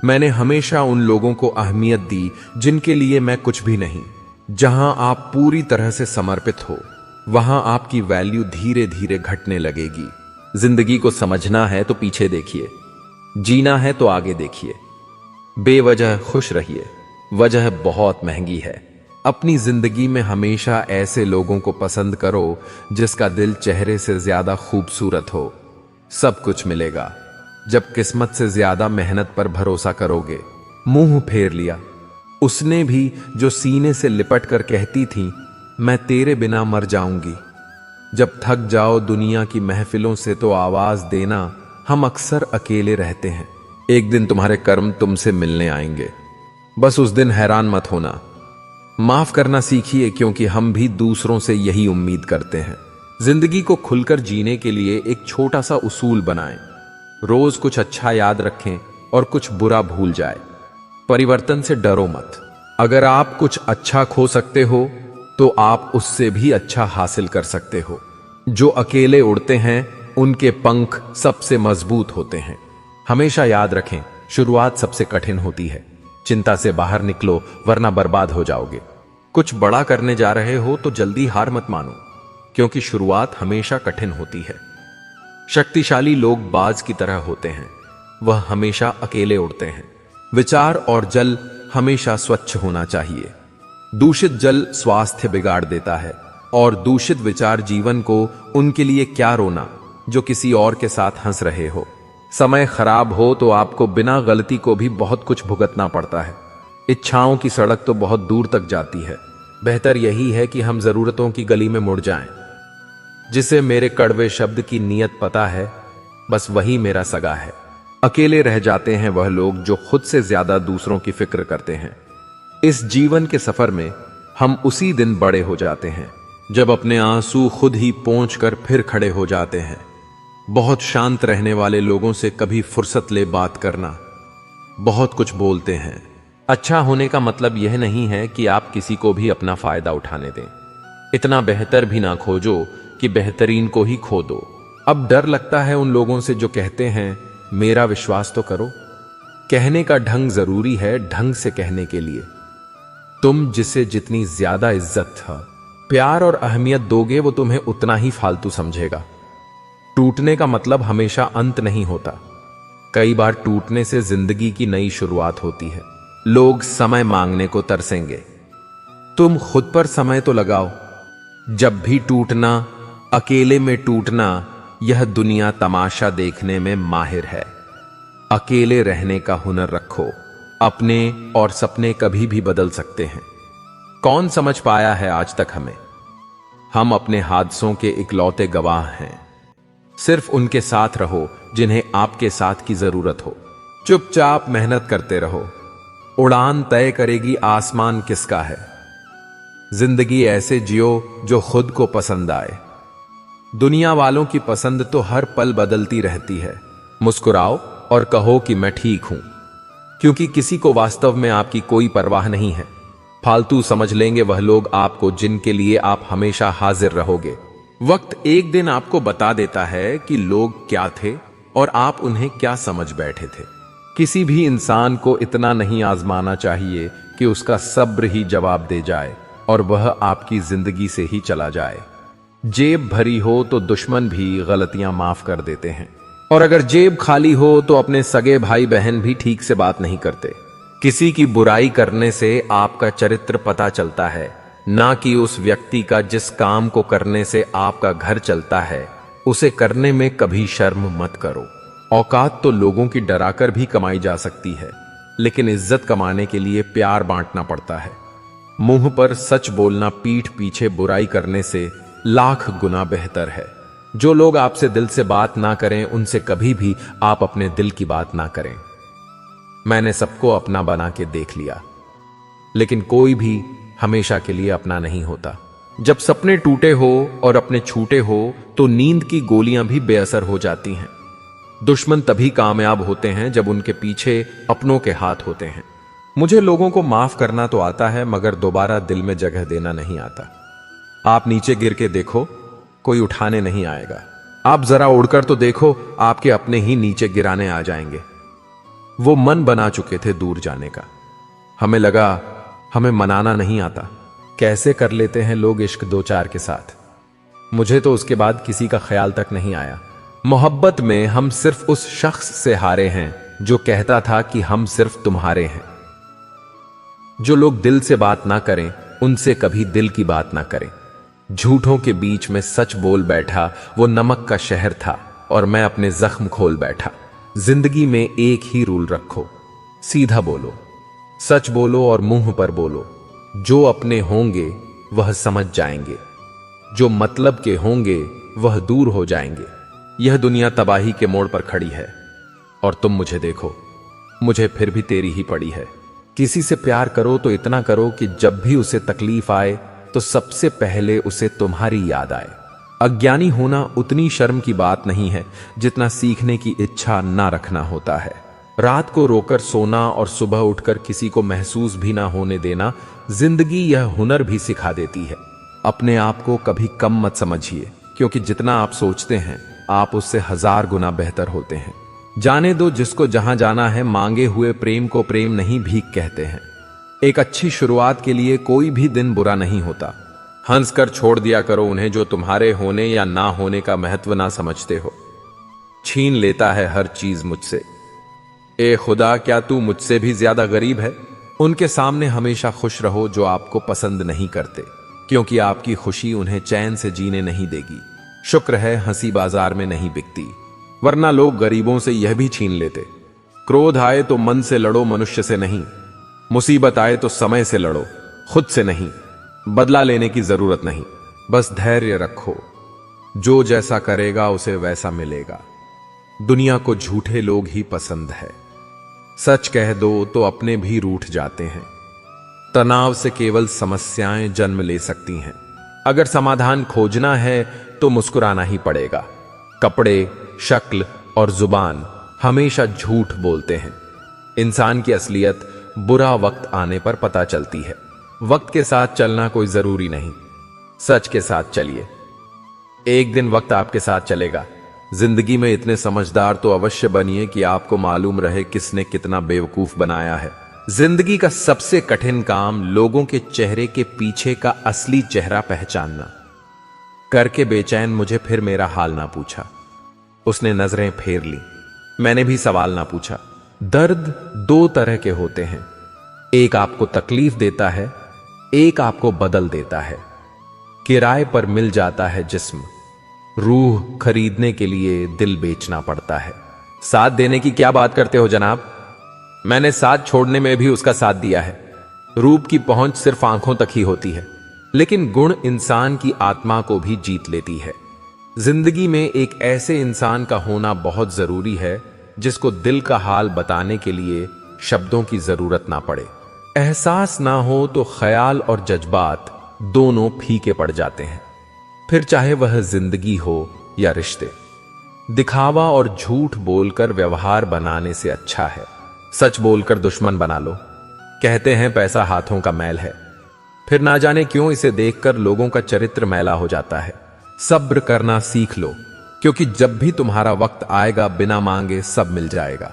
मैंने हमेशा उन लोगों को अहमियत दी जिनके लिए मैं कुछ भी नहीं। जहां आप पूरी तरह से समर्पित हो वहां आपकी वैल्यू धीरे धीरे घटने लगेगी। जिंदगी को समझना है तो पीछे देखिए, जीना है तो आगे देखिए। बेवजह खुश रहिए, वजह बहुत महंगी है। अपनी जिंदगी में हमेशा ऐसे लोगों को पसंद करो जिसका दिल चेहरे से ज्यादा खूबसूरत हो। सब कुछ मिलेगा जब किस्मत से ज्यादा मेहनत पर भरोसा करोगे। मुंह फेर लिया उसने भी जो सीने से लिपट कर कहती थी मैं तेरे बिना मर जाऊंगी। जब थक जाओ दुनिया की महफिलों से तो आवाज देना, हम अक्सर अकेले रहते हैं। एक दिन तुम्हारे कर्म तुमसे मिलने आएंगे, बस उस दिन हैरान मत होना। माफ करना सीखिए क्योंकि हम भी दूसरों से यही उम्मीद करते हैं। जिंदगी को खुलकर जीने के लिए एक छोटा सा उसूल बनाएं। रोज कुछ अच्छा याद रखें और कुछ बुरा भूल जाए। परिवर्तन से डरो मत। अगर आप कुछ अच्छा खो सकते हो तो आप उससे भी अच्छा हासिल कर सकते हो। जो अकेले उड़ते हैं उनके पंख सबसे मजबूत होते हैं। हमेशा याद रखें, शुरुआत सबसे कठिन होती है। चिंता से बाहर निकलो वरना बर्बाद हो जाओगे। कुछ बड़ा करने जा रहे हो तो जल्दी हार मत मानो, क्योंकि शुरुआत हमेशा कठिन होती है। शक्तिशाली लोग बाज की तरह होते हैं, वह हमेशा अकेले उड़ते हैं। विचार और जल हमेशा स्वच्छ होना चाहिए। दूषित जल स्वास्थ्य बिगाड़ देता है और दूषित विचार जीवन को उनके लिए क्या रोना जो किसी और के साथ हंस रहे हो। समय खराब हो तो आपको बिना गलती को भी बहुत कुछ भुगतना पड़ता है। इच्छाओं की सड़क तो बहुत दूर तक जाती है। बेहतर यही है कि हम जरूरतों की गली में मुड़ जाएं। जिसे मेरे कड़वे शब्द की नीयत पता है बस वही मेरा सगा है। अकेले रह जाते हैं वह लोग जो खुद से ज्यादा दूसरों की फिक्र करते हैं। इस जीवन के सफर में हम उसी दिन बड़े हो जाते हैं जब अपने आंसू खुद ही पोंछ कर फिर खड़े हो जाते हैं। बहुत शांत रहने वाले लोगों से कभी फुर्सत ले बात करना। बहुत कुछ बोलते हैं। अच्छा होने का मतलब यह नहीं है कि आप किसी को भी अपना फायदा उठाने दें। इतना बेहतर भी ना खोजो कि बेहतरीन को ही खो दो। अब डर लगता है उन लोगों से जो कहते हैं मेरा विश्वास तो करो। कहने का ढंग जरूरी है ढंग से कहने के लिए। तुम जिसे जितनी ज्यादा इज्जत, प्यार और अहमियत दोगे वो तुम्हें उतना ही फालतू समझेगा। टूटने का मतलब हमेशा अंत नहीं होता। कई बार टूटने से जिंदगी की नई शुरुआत होती है। लोग समय मांगने को तरसेंगे, तुम खुद पर समय तो लगाओ। जब भी टूटना, अकेले में टूटना, यह दुनिया तमाशा देखने में माहिर है। अकेले रहने का हुनर रखो। अपने और सपने कभी भी बदल सकते हैं। कौन समझ पाया है आज तक हमें? हम अपने हादसों के इकलौते गवाह हैं। सिर्फ उनके साथ रहो जिन्हें आपके साथ की जरूरत हो। चुपचाप मेहनत करते रहो। उड़ान तय करेगी आसमान किसका है। जिंदगी ऐसे जियो जो खुद को पसंद आए। दुनिया वालों की पसंद तो हर पल बदलती रहती है। मुस्कुराओ और कहो कि मैं ठीक हूं, क्योंकि किसी को वास्तव में आपकी कोई परवाह नहीं है। फालतू समझ लेंगे वह लोग आपको जिनके लिए आप हमेशा हाजिर रहोगे। वक्त एक दिन आपको बता देता है कि लोग क्या थे और आप उन्हें क्या समझ बैठे थे। किसी भी इंसान को इतना नहीं आजमाना चाहिए कि उसका सब्र ही जवाब दे जाए और वह आपकी जिंदगी से ही चला जाए। जेब भरी हो तो दुश्मन भी गलतियां माफ कर देते हैं, और अगर जेब खाली हो तो अपने सगे भाई बहन भी ठीक से बात नहीं करते। किसी की बुराई करने से आपका चरित्र पता चलता है, ना कि उस व्यक्ति का जिस काम को करने से आपका घर चलता है। उसे करने में कभी शर्म मत करो। औकात तो लोगों की डराकर भी कमाई जा सकती है, लेकिन इज्जत कमाने के लिए प्यार बांटना पड़ता है। मुंह पर सच बोलना पीठ पीछे बुराई करने से लाख गुना बेहतर है। जो लोग आपसे दिल से बात ना करें उनसे कभी भी आप अपने दिल की बात ना करें। मैंने सबको अपना बना के देख लिया, लेकिन कोई भी हमेशा के लिए अपना नहीं होता। जब सपने टूटे हो और अपने छूटे हो तो नींद की गोलियां भी बेअसर हो जाती हैं। दुश्मन तभी कामयाब होते हैं जब उनके पीछे अपनों के हाथ होते हैं। मुझे लोगों को माफ करना तो आता है, मगर दोबारा दिल में जगह देना नहीं आता। आप नीचे गिर के देखो, कोई उठाने नहीं आएगा। आप जरा उड़कर तो देखो, आपके अपने ही नीचे गिराने आ जाएंगे। वो मन बना चुके थे दूर जाने का। हमें लगा हमें मनाना नहीं आता। कैसे कर लेते हैं लोग इश्क दो चार के साथ। मुझे तो उसके बाद किसी का ख्याल तक नहीं आया। मोहब्बत में हम सिर्फ उस शख्स से हारे हैं जो कहता था कि हम सिर्फ तुम्हारे हैं। जो लोग दिल से बात ना करें, उनसे कभी दिल की बात ना करें। झूठों के बीच में सच बोल बैठा, वो नमक का शहर था और मैं अपने जख्म खोल बैठा। जिंदगी में एक ही रूल रखो, सीधा बोलो, सच बोलो और मुंह पर बोलो। जो अपने होंगे वह समझ जाएंगे, जो मतलब के होंगे वह दूर हो जाएंगे। यह दुनिया तबाही के मोड़ पर खड़ी है और तुम मुझे देखो, मुझे फिर भी तेरी ही पड़ी है। किसी से प्यार करो तो इतना करो कि जब भी उसे तकलीफ आए तो सबसे पहले उसे तुम्हारी याद आए। अज्ञानी होना उतनी शर्म की बात नहीं है जितना सीखने की इच्छा ना रखना होता है। रात को रोकर सोना और सुबह उठकर किसी को महसूस भी ना होने देना, जिंदगी यह हुनर भी सिखा देती है। अपने आप को कभी कम मत समझिए, क्योंकि जितना आप सोचते हैं आप उससे 1000 गुना बेहतर होते हैं। जाने दो जिसको जहां जाना है, मांगे हुए प्रेम को प्रेम नहीं भीख कहते हैं। एक अच्छी शुरुआत के लिए कोई भी दिन बुरा नहीं होता। हंस कर छोड़ दिया करो उन्हें जो तुम्हारे होने या ना होने का महत्व ना समझते हो। छीन लेता है हर चीज मुझसे, ए खुदा क्या तू मुझसे भी ज्यादा गरीब है। उनके सामने हमेशा खुश रहो जो आपको पसंद नहीं करते, क्योंकि आपकी खुशी उन्हें चैन से जीने नहीं देगी। शुक्र है हंसी बाजार में नहीं बिकती, वरना लोग गरीबों से यह भी छीन लेते। क्रोध आए तो मन से लड़ो, मनुष्य से नहीं। मुसीबत आए तो समय से लड़ो, खुद से नहीं। बदला लेने की जरूरत नहीं, बस धैर्य रखो। जो जैसा करेगा उसे वैसा मिलेगा। दुनिया को झूठे लोग ही पसंद है। सच कह दो तो अपने भी रूठ जाते हैं। तनाव से केवल समस्याएं जन्म ले सकती हैं। अगर समाधान खोजना है तो मुस्कुराना ही पड़ेगा। कपड़े, शक्ल और जुबान हमेशा झूठ बोलते हैं। इंसान की असलियत बुरा वक्त आने पर पता चलती है। वक्त के साथ चलना कोई जरूरी नहीं, सच के साथ चलिए। एक दिन वक्त आपके साथ चलेगा। जिंदगी में इतने समझदार तो अवश्य बनिए कि आपको मालूम रहे किसने कितना बेवकूफ बनाया है। जिंदगी का सबसे कठिन काम लोगों के चेहरे के पीछे का असली चेहरा पहचानना। करके बेचैन मुझे फिर मेरा हाल ना पूछा। उसने नजरें फेर ली, मैंने भी सवाल ना पूछा। दर्द 2 तरह के होते हैं, एक आपको तकलीफ देता है, एक आपको बदल देता है। किराए पर मिल जाता है जिस्म, रूह खरीदने के लिए दिल बेचना पड़ता है। साथ देने की क्या बात करते हो जनाब, मैंने साथ छोड़ने में भी उसका साथ दिया है। रूप की पहुंच सिर्फ आंखों तक ही होती है, लेकिन गुण इंसान की आत्मा को भी जीत लेती है। जिंदगी में एक ऐसे इंसान का होना बहुत जरूरी है जिसको दिल का हाल बताने के लिए शब्दों की जरूरत ना पड़े। एहसास ना हो तो ख्याल और जज्बात दोनों फीके पड़ जाते हैं, फिर चाहे वह जिंदगी हो या रिश्ते। दिखावा और झूठ बोलकर व्यवहार बनाने से अच्छा है सच बोलकर दुश्मन बना लो। कहते हैं पैसा हाथों का मैल है, फिर ना जाने क्यों इसे देखकर लोगों का चरित्र मैला हो जाता है। सब्र करना सीख लो, क्योंकि जब भी तुम्हारा वक्त आएगा बिना मांगे सब मिल जाएगा।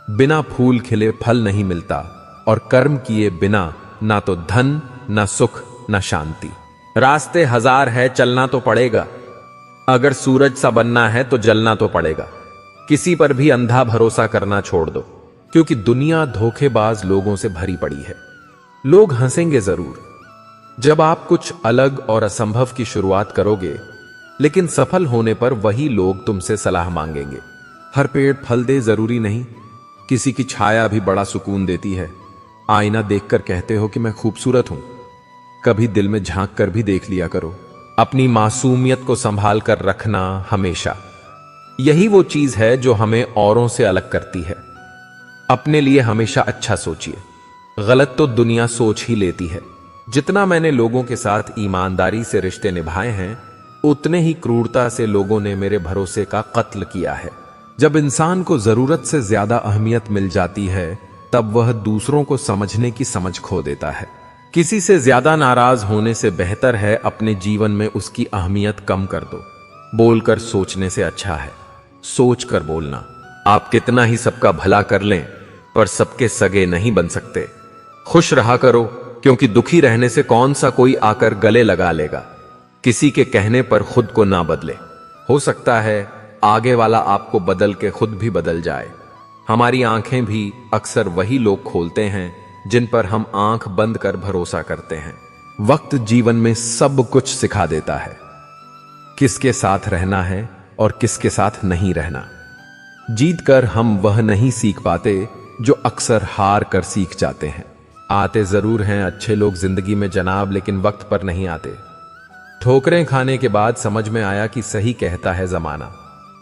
बिना फूल खिले फल नहीं मिलता, और कर्म किए बिना ना तो धन, ना सुख, ना शांति। रास्ते 1000 है, चलना तो पड़ेगा। अगर सूरज सा बनना है तो जलना तो पड़ेगा। किसी पर भी अंधा भरोसा करना छोड़ दो, क्योंकि दुनिया धोखेबाज लोगों से भरी पड़ी है। लोग हंसेंगे जरूर जब आप कुछ अलग और असंभव की शुरुआत करोगे, लेकिन सफल होने पर वही लोग तुमसे सलाह मांगेंगे। हर पेड़ फल दे जरूरी नहीं, किसी की छाया भी बड़ा सुकून देती है। आईना देखकर कहते हो कि मैं खूबसूरत हूं, कभी दिल में झांक कर भी देख लिया करो। अपनी मासूमियत को संभाल कर रखना हमेशा, यही वो चीज है जो हमें औरों से अलग करती है। अपने लिए हमेशा अच्छा सोचिए, गलत तो दुनिया सोच ही लेती है। जितना मैंने लोगों के साथ ईमानदारी से रिश्ते निभाए हैं, उतने ही क्रूरता से लोगों ने मेरे भरोसे का कत्ल किया है। जब इंसान को जरूरत से ज्यादा अहमियत मिल जाती है तब वह दूसरों को समझने की समझ खो देता है। किसी से ज्यादा नाराज होने से बेहतर है अपने जीवन में उसकी अहमियत कम कर दो। बोलकर सोचने से अच्छा है सोच कर बोलना। आप कितना ही सबका भला कर लें पर सबके सगे नहीं बन सकते। खुश रहा करो, क्योंकि दुखी रहने से कौन सा कोई आकर गले लगा लेगा। किसी के कहने पर खुद को ना बदले, हो सकता है आगे वाला आपको बदल के खुद भी बदल जाए। हमारी आंखें भी अक्सर वही लोग खोलते हैं जिन पर हम आंख बंद कर भरोसा करते हैं। वक्त जीवन में सब कुछ सिखा देता है, किसके साथ रहना है और किसके साथ नहीं रहना। जीत कर हम वह नहीं सीख पाते जो अक्सर हार कर सीख जाते हैं। आते जरूर हैं अच्छे लोग जिंदगी में जनाब, लेकिन वक्त पर नहीं आते। ठोकरें खाने के बाद समझ में आया कि सही कहता है जमाना,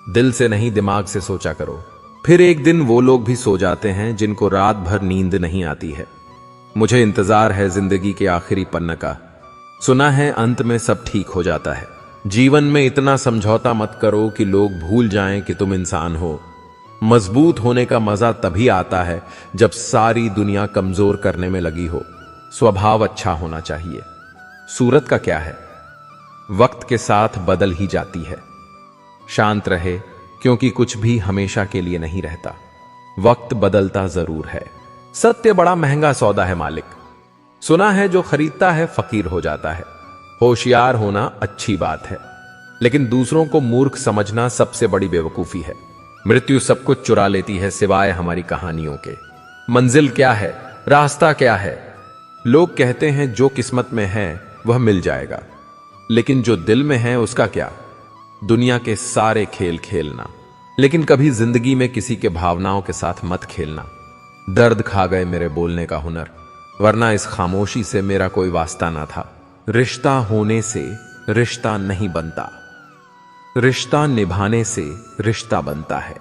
दिल से नहीं दिमाग से सोचा करो। फिर एक दिन वो लोग भी सो जाते हैं जिनको रात भर नींद नहीं आती है। मुझे इंतजार है जिंदगी के आखिरी पन्ने का, सुना है अंत में सब ठीक हो जाता है। जीवन में इतना समझौता मत करो कि लोग भूल जाएं कि तुम इंसान हो। मजबूत होने का मजा तभी आता है जब सारी दुनिया कमजोर करने में लगी हो। स्वभाव अच्छा होना चाहिए। सूरत का क्या है, वक्त के साथ बदल ही जाती है। शांत रहे, क्योंकि कुछ भी हमेशा के लिए नहीं रहता। वक्त बदलता जरूर है। सत्य बड़ा महंगा सौदा है मालिक। सुना है जो खरीदता है फकीर हो जाता है। होशियार होना अच्छी बात है, लेकिन दूसरों को मूर्ख समझना सबसे बड़ी बेवकूफी है। मृत्यु सब कुछ चुरा लेती है सिवाय हमारी कहानियों के। मंजिल क्या है, रास्ता क्या है? लोग कहते हैं जो किस्मत में है वह मिल जाएगा, लेकिन जो दिल में है उसका क्या? दुनिया के सारे खेल खेलना, लेकिन कभी जिंदगी में किसी के भावनाओं के साथ मत खेलना। दर्द खा गए मेरे बोलने का हुनर, वरना इस खामोशी से मेरा कोई वास्ता ना था। रिश्ता होने से रिश्ता नहीं बनता, रिश्ता निभाने से रिश्ता बनता है।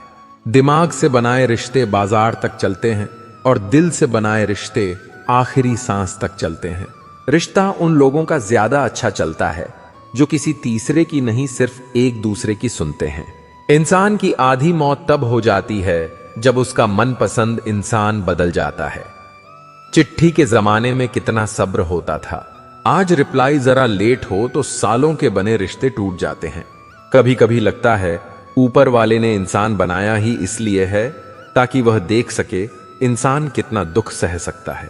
दिमाग से बनाए रिश्ते बाजार तक चलते हैं और दिल से बनाए रिश्ते आखिरी सांस तक चलते हैं। रिश्ता उन लोगों का ज्यादा अच्छा चलता है जो किसी तीसरे की नहीं, सिर्फ एक दूसरे की सुनते हैं। इंसान की आधी मौत तब हो जाती है जब उसका मनपसंद इंसान बदल जाता है। चिट्ठी के जमाने में कितना सब्र होता था, आज रिप्लाई जरा लेट हो तो सालों के बने रिश्ते टूट जाते हैं। कभी कभी लगता है ऊपर वाले ने इंसान बनाया ही इसलिए है ताकि वह देख सके इंसान कितना दुख सह सकता है।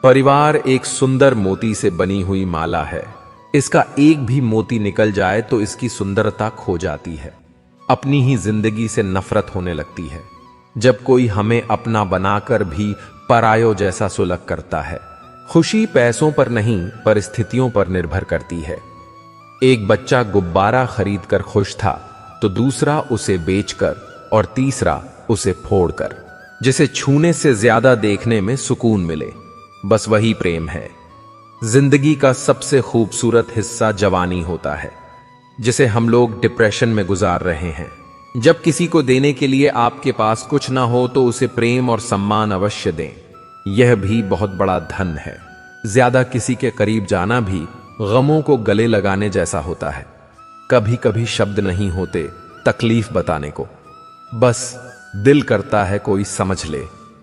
परिवार एक सुंदर मोती से बनी हुई माला है, इसका एक भी मोती निकल जाए तो इसकी सुंदरता खो जाती है। अपनी ही जिंदगी से नफरत होने लगती है जब कोई हमें अपना बनाकर भी परायो जैसा सुलग करता है। खुशी पैसों पर नहीं, परिस्थितियों पर निर्भर करती है। एक बच्चा गुब्बारा खरीदकर खुश था तो दूसरा उसे बेचकर और तीसरा उसे फोड़कर। जिसे छूने से ज्यादा देखने में सुकून मिले, बस वही प्रेम है। जिंदगी का सबसे खूबसूरत हिस्सा जवानी होता है, जिसे हम लोग डिप्रेशन में गुजार रहे हैं। जब किसी को देने के लिए आपके पास कुछ ना हो तो उसे प्रेम और सम्मान अवश्य दें, यह भी बहुत बड़ा धन है। ज्यादा किसी के करीब जाना भी गमों को गले लगाने जैसा होता है। कभी कभी शब्द नहीं होते तकलीफ बताने को, बस दिल करता है कोई समझ ले,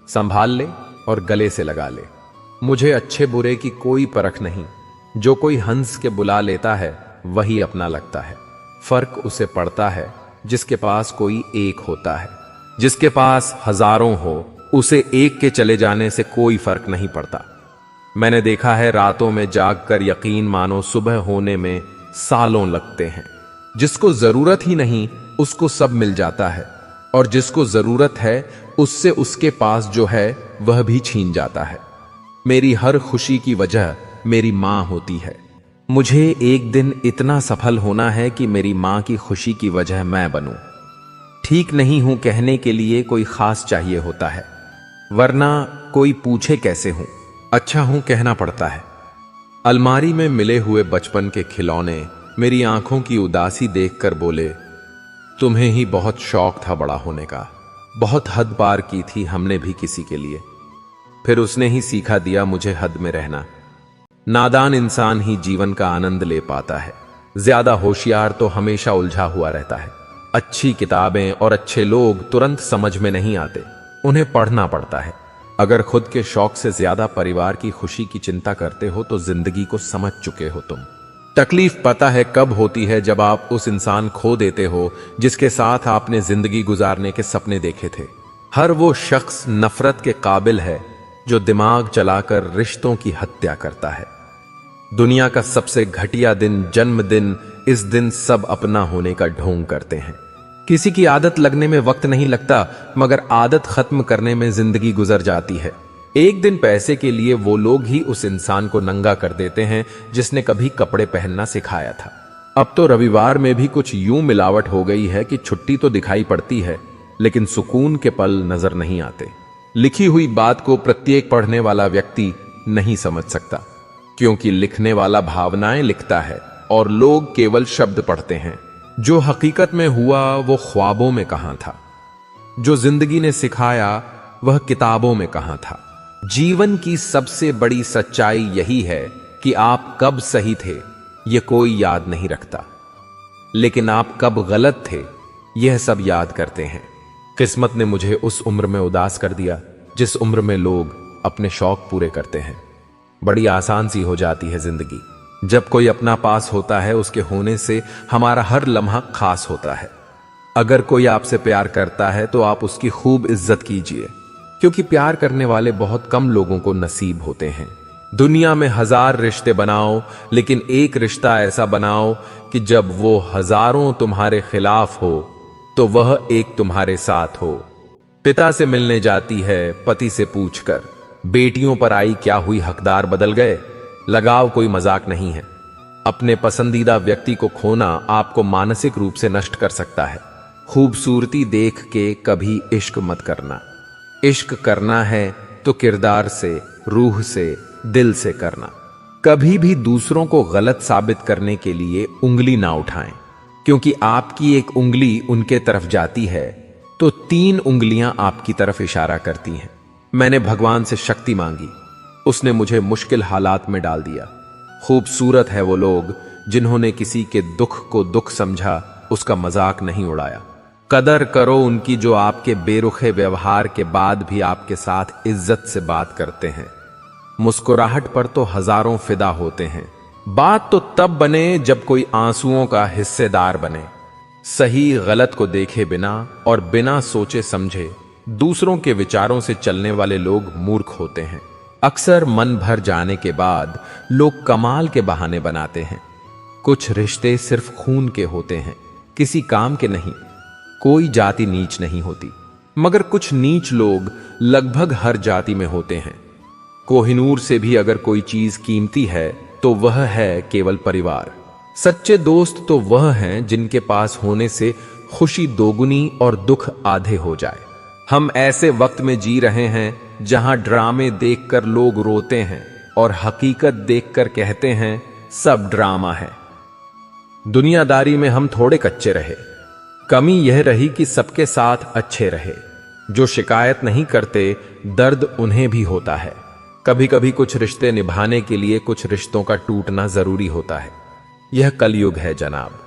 संभाल ले और गले से लगा ले। मुझे अच्छे बुरे की कोई परख नहीं, जो कोई हंस के बुला लेता है वही अपना लगता है। फर्क उसे पड़ता है जिसके पास कोई एक होता है, जिसके पास हजारों हो उसे एक के चले जाने से कोई फर्क नहीं पड़ता। मैंने देखा है रातों में जागकर यकीन मानो सुबह होने में सालों लगते हैं। जिसको जरूरत ही नहीं उसको सब मिल जाता है, और जिसको जरूरत है उससे उसके पास जो है वह भी छीन जाता है। मेरी हर खुशी की वजह मेरी माँ होती है। मुझे एक दिन इतना सफल होना है कि मेरी माँ की खुशी की वजह मैं बनूं। ठीक नहीं हूं कहने के लिए कोई खास चाहिए होता है, वरना कोई पूछे कैसे हूं, अच्छा हूं कहना पड़ता है। अलमारी में मिले हुए बचपन के खिलौने मेरी आंखों की उदासी देखकर बोले, तुम्हें ही बहुत शौक था बड़ा होने का। बहुत हद पार की थी हमने भी किसी के लिए, फिर उसने ही सीखा दिया मुझे हद में रहना। नादान इंसान ही जीवन का आनंद ले पाता है, ज्यादा होशियार तो हमेशा उलझा हुआ रहता है। अच्छी किताबें और अच्छे लोग तुरंत समझ में नहीं आते, उन्हें पढ़ना पड़ता है। अगर खुद के शौक से ज्यादा परिवार की खुशी की चिंता करते हो तो जिंदगी को समझ चुके हो तुम। तकलीफ पता है कब होती है, जब आप उस इंसान खो देते हो जिसके साथ आपने जिंदगी गुजारने के सपने देखे थे। हर वो शख्स नफरत के काबिल है जो दिमाग चलाकर रिश्तों की हत्या करता है। दुनिया का सबसे घटिया दिन जन्मदिन, इस दिन सब अपना होने का ढोंग करते हैं। किसी की आदत लगने में वक्त नहीं लगता, मगर आदत खत्म करने में जिंदगी गुजर जाती है। एक दिन पैसे के लिए वो लोग ही उस इंसान को नंगा कर देते हैं जिसने कभी कपड़े पहनना सिखाया था। अब तो रविवार में भी कुछ यूं मिलावट हो गई है कि छुट्टी तो दिखाई पड़ती है लेकिन सुकून के पल नजर नहीं आते। लिखी हुई बात को प्रत्येक पढ़ने वाला व्यक्ति नहीं समझ सकता, क्योंकि लिखने वाला भावनाएं लिखता है और लोग केवल शब्द पढ़ते हैं। जो हकीकत में हुआ वो ख्वाबों में कहां था, जो जिंदगी ने सिखाया वह किताबों में कहां था। जीवन की सबसे बड़ी सच्चाई यही है कि आप कब सही थे यह कोई याद नहीं रखता, लेकिन आप कब गलत थे यह सब याद करते हैं। किस्मत ने मुझे उस उम्र में उदास कर दिया जिस उम्र में लोग अपने शौक पूरे करते हैं। बड़ी आसान सी हो जाती है जिंदगी। जब कोई अपना पास होता है उसके होने से हमारा हर लम्हा खास होता है। अगर कोई आपसे प्यार करता है तो आप उसकी खूब इज्जत कीजिए, क्योंकि प्यार करने वाले बहुत कम लोगों को नसीब होते हैं। दुनिया में 1000 रिश्ते बनाओ, लेकिन एक रिश्ता ऐसा बनाओ कि जब वो हजारों तुम्हारे खिलाफ हो तो वह एक तुम्हारे साथ हो। पिता से मिलने जाती है पति से पूछकर, बेटियों पर आई क्या हुई हकदार बदल गए। लगाव कोई मजाक नहीं है। अपने पसंदीदा व्यक्ति को खोना आपको मानसिक रूप से नष्ट कर सकता है। खूबसूरती देख के कभी इश्क मत करना। इश्क करना है तो किरदार से, रूह से, दिल से करना। कभी भी दूसरों को गलत साबित करने के लिए उंगली ना उठाएं, क्योंकि आपकी एक उंगली उनके तरफ जाती है तो 3 उंगलियां आपकी तरफ इशारा करती हैं। मैंने भगवान से शक्ति मांगी, उसने मुझे मुश्किल हालात में डाल दिया। खूबसूरत है वो लोग जिन्होंने किसी के दुख को दुख समझा, उसका मजाक नहीं उड़ाया। कदर करो उनकी जो आपके बेरुखे व्यवहार के बाद भी आपके साथ इज्जत से बात करते हैं। मुस्कुराहट पर तो हजारों फिदा होते हैं। बात तो तब बने जब कोई आंसुओं का हिस्सेदार बने। सही गलत को देखे बिना और बिना सोचे समझे दूसरों के विचारों से चलने वाले लोग मूर्ख होते हैं। अक्सर मन भर जाने के बाद लोग कमाल के बहाने बनाते हैं। कुछ रिश्ते सिर्फ खून के होते हैं, किसी काम के नहीं। कोई जाति नीच नहीं होती, मगर कुछ नीच लोग लगभग हर जाति में होते हैं। कोहिनूर से भी अगर कोई चीज कीमती है तो वह है केवल परिवार। सच्चे दोस्त तो वह हैं जिनके पास होने से खुशी दोगुनी और दुख आधे हो जाए। हम ऐसे वक्त में जी रहे हैं जहां ड्रामे देखकर लोग रोते हैं और हकीकत देखकर कहते हैं सब ड्रामा है। दुनियादारी में हम थोड़े कच्चे रहे। कमी यह रही कि सबके साथ अच्छे रहे। जो शिकायत नहीं करते, दर्द उन्हें भी होता है। कभी कभी कुछ रिश्ते निभाने के लिए कुछ रिश्तों का टूटना जरूरी होता है। यह कलयुग है जनाब।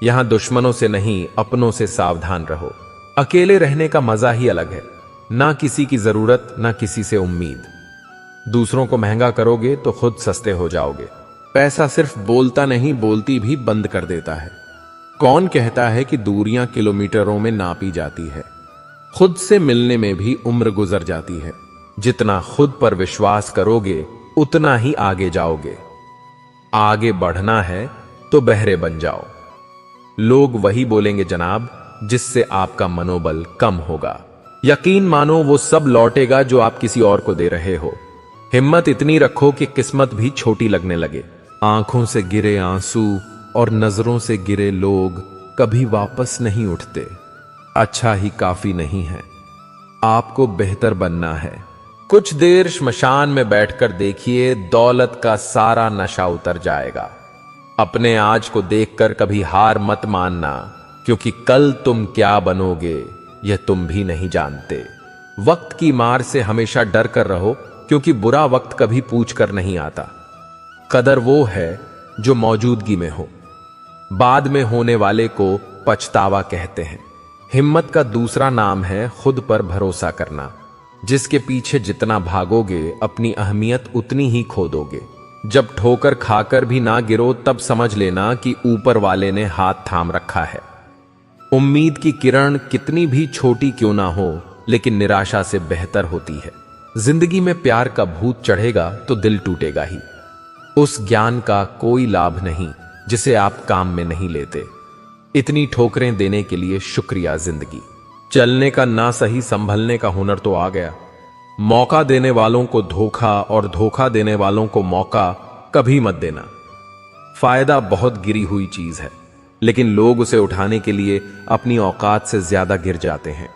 यहां दुश्मनों से नहीं, अपनों से सावधान रहो। अकेले रहने का मजा ही अलग है। ना किसी की जरूरत, ना किसी से उम्मीद। दूसरों को महंगा करोगे तो खुद सस्ते हो जाओगे। पैसा सिर्फ बोलता नहीं, बोलती भी बंद कर देता है। कौन कहता है कि दूरियां किलोमीटरों में नापी जाती है। खुद से मिलने में भी उम्र गुजर जाती है। जितना खुद पर विश्वास करोगे उतना ही आगे जाओगे। आगे बढ़ना है तो बहरे बन जाओ। लोग वही बोलेंगे जनाब जिससे आपका मनोबल कम होगा। यकीन मानो वो सब लौटेगा जो आप किसी और को दे रहे हो। हिम्मत इतनी रखो कि किस्मत भी छोटी लगने लगे। आंखों से गिरे आंसू और नजरों से गिरे लोग कभी वापस नहीं उठते। अच्छा ही काफी नहीं है, आपको बेहतर बनना है। कुछ देर श्मशान में बैठकर देखिए, दौलत का सारा नशा उतर जाएगा। अपने आज को देखकर कभी हार मत मानना, क्योंकि कल तुम क्या बनोगे यह तुम भी नहीं जानते। वक्त की मार से हमेशा डर कर रहो, क्योंकि बुरा वक्त कभी पूछ कर नहीं आता। कदर वो है जो मौजूदगी में हो। बाद में होने वाले को पछतावा कहते हैं। हिम्मत का दूसरा नाम है खुद पर भरोसा करना। जिसके पीछे जितना भागोगे अपनी अहमियत उतनी ही खो दोगे। जब ठोकर खाकर भी ना गिरो तब समझ लेना कि ऊपर वाले ने हाथ थाम रखा है। उम्मीद की किरण कितनी भी छोटी क्यों ना हो, लेकिन निराशा से बेहतर होती है। जिंदगी में प्यार का भूत चढ़ेगा तो दिल टूटेगा ही। उस ज्ञान का कोई लाभ नहीं जिसे आप काम में नहीं लेते। इतनी ठोकरें देने के लिए शुक्रिया जिंदगी। चलने का ना सही संभलने का हुनर तो आ गया। मौका देने वालों को धोखा और धोखा देने वालों को मौका कभी मत देना। फायदा बहुत गिरी हुई चीज है, लेकिन लोग उसे उठाने के लिए अपनी औकात से ज्यादा गिर जाते हैं।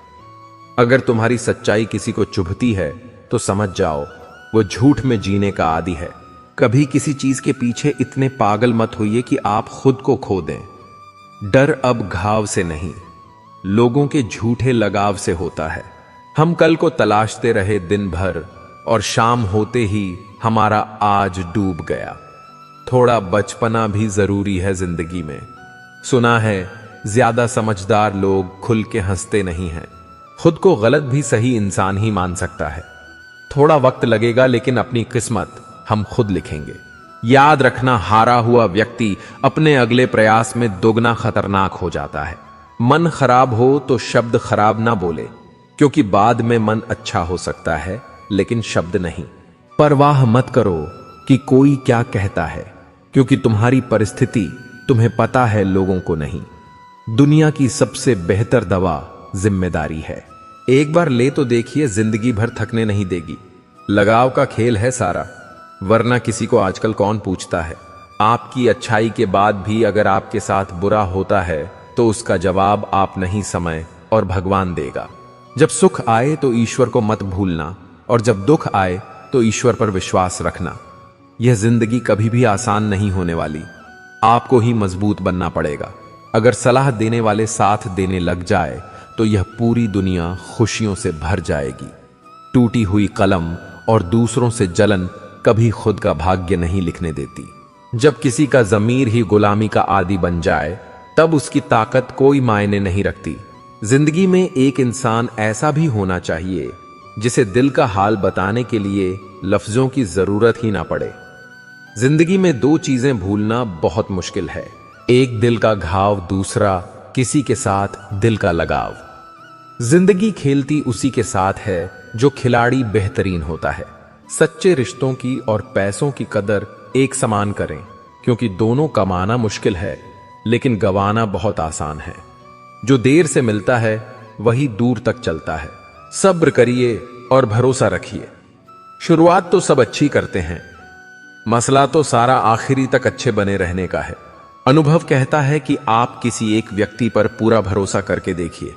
अगर तुम्हारी सच्चाई किसी को चुभती है तो समझ जाओ वो झूठ में जीने का आदी है। कभी किसी चीज के पीछे इतने पागल मत होइए कि आप खुद को खो दें। डर अब घाव से नहीं, लोगों के झूठे लगाव से होता है। हम कल को तलाशते रहे दिन भर और शाम होते ही हमारा आज डूब गया। थोड़ा बचपना भी जरूरी है जिंदगी में। सुना है ज्यादा समझदार लोग खुल के हंसते नहीं हैं। खुद को गलत भी सही इंसान ही मान सकता है। थोड़ा वक्त लगेगा लेकिन अपनी किस्मत हम खुद लिखेंगे। याद रखना, हारा हुआ व्यक्ति अपने अगले प्रयास में दोगुना खतरनाक हो जाता है। मन खराब हो तो शब्द खराब ना बोले, क्योंकि बाद में मन अच्छा हो सकता है लेकिन शब्द नहीं। परवाह मत करो कि कोई क्या कहता है, क्योंकि तुम्हारी परिस्थिति तुम्हें पता है, लोगों को नहीं। दुनिया की सबसे बेहतर दवा जिम्मेदारी है। एक बार ले तो देखिए, जिंदगी भर थकने नहीं देगी। लगाव का खेल है सारा, वरना किसी को आजकल कौन पूछता है। आपकी अच्छाई के बाद भी अगर आपके साथ बुरा होता है तो उसका जवाब आप नहीं, समय और भगवान देगा। जब सुख आए तो ईश्वर को मत भूलना, और जब दुख आए तो ईश्वर पर विश्वास रखना। यह जिंदगी कभी भी आसान नहीं होने वाली, आपको ही मजबूत बनना पड़ेगा। अगर सलाह देने वाले साथ देने लग जाए तो यह पूरी दुनिया खुशियों से भर जाएगी। टूटी हुई कलम और दूसरों से जलन कभी खुद का भाग्य नहीं लिखने देती। जब किसी का जमीर ही गुलामी का आदी बन जाए तब उसकी ताकत कोई मायने नहीं रखती। जिंदगी में एक इंसान ऐसा भी होना चाहिए जिसे दिल का हाल बताने के लिए लफ्जों की जरूरत ही ना पड़े। जिंदगी में दो चीजें भूलना बहुत मुश्किल है, एक दिल का घाव, दूसरा किसी के साथ दिल का लगाव। जिंदगी खेलती उसी के साथ है जो खिलाड़ी बेहतरीन होता है। सच्चे रिश्तों की और पैसों की कदर एक समान करें, क्योंकि दोनों कमाना मुश्किल है लेकिन गंवाना बहुत आसान है। जो देर से मिलता है वही दूर तक चलता है। सब्र करिए और भरोसा रखिए। शुरुआत तो सब अच्छी करते हैं, मसला तो सारा आखिरी तक अच्छे बने रहने का है। अनुभव कहता है कि आप किसी एक व्यक्ति पर पूरा भरोसा करके देखिए,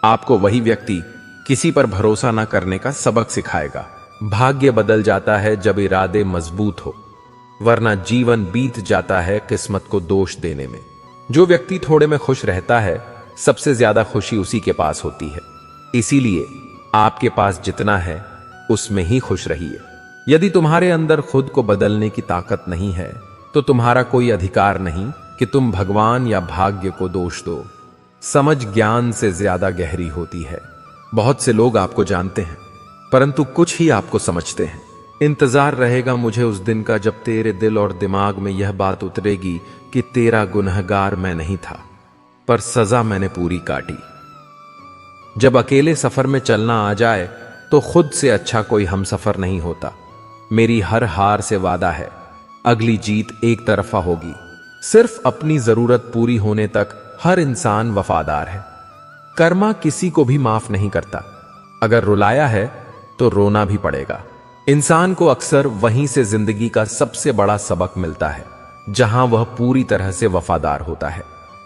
आपको वही व्यक्ति किसी पर भरोसा ना करने का सबक सिखाएगा। भाग्य बदल जाता है जब इरादे मजबूत हो, वरना जीवन बीत जाता है किस्मत को दोष देने में। जो व्यक्ति थोड़े में खुश रहता है, सबसे ज्यादा खुशी उसी के पास होती है। इसीलिए आपके पास जितना है उसमें ही खुश रहिए। यदि तुम्हारे अंदर खुद को बदलने की ताकत नहीं है तो तुम्हारा कोई अधिकार नहीं कि तुम भगवान या भाग्य को दोष दो। समझ ज्ञान से ज्यादा गहरी होती है। बहुत से लोग आपको जानते हैं परंतु कुछ ही आपको समझते हैं। इंतजार रहेगा मुझे उस दिन का जब तेरे दिल और दिमाग में यह बात उतरेगी कि तेरा गुनहगार मैं नहीं था, पर सजा मैंने पूरी काटी। जब अकेले सफर में चलना आ जाए तो खुद से अच्छा कोई हमसफर नहीं होता। मेरी हर हार से वादा है, अगली जीत एक तरफा होगी। सिर्फ अपनी जरूरत पूरी होने तक हर इंसान वफादार है। कर्मा किसी को भी माफ नहीं करता। अगर रुलाया है तो रोना भी पड़ेगा। इंसान को अक्सर वहीं से जिंदगी का सबसे बड़ा सबक मिलता है जहां वह पूरी तरह से वफादार होता है।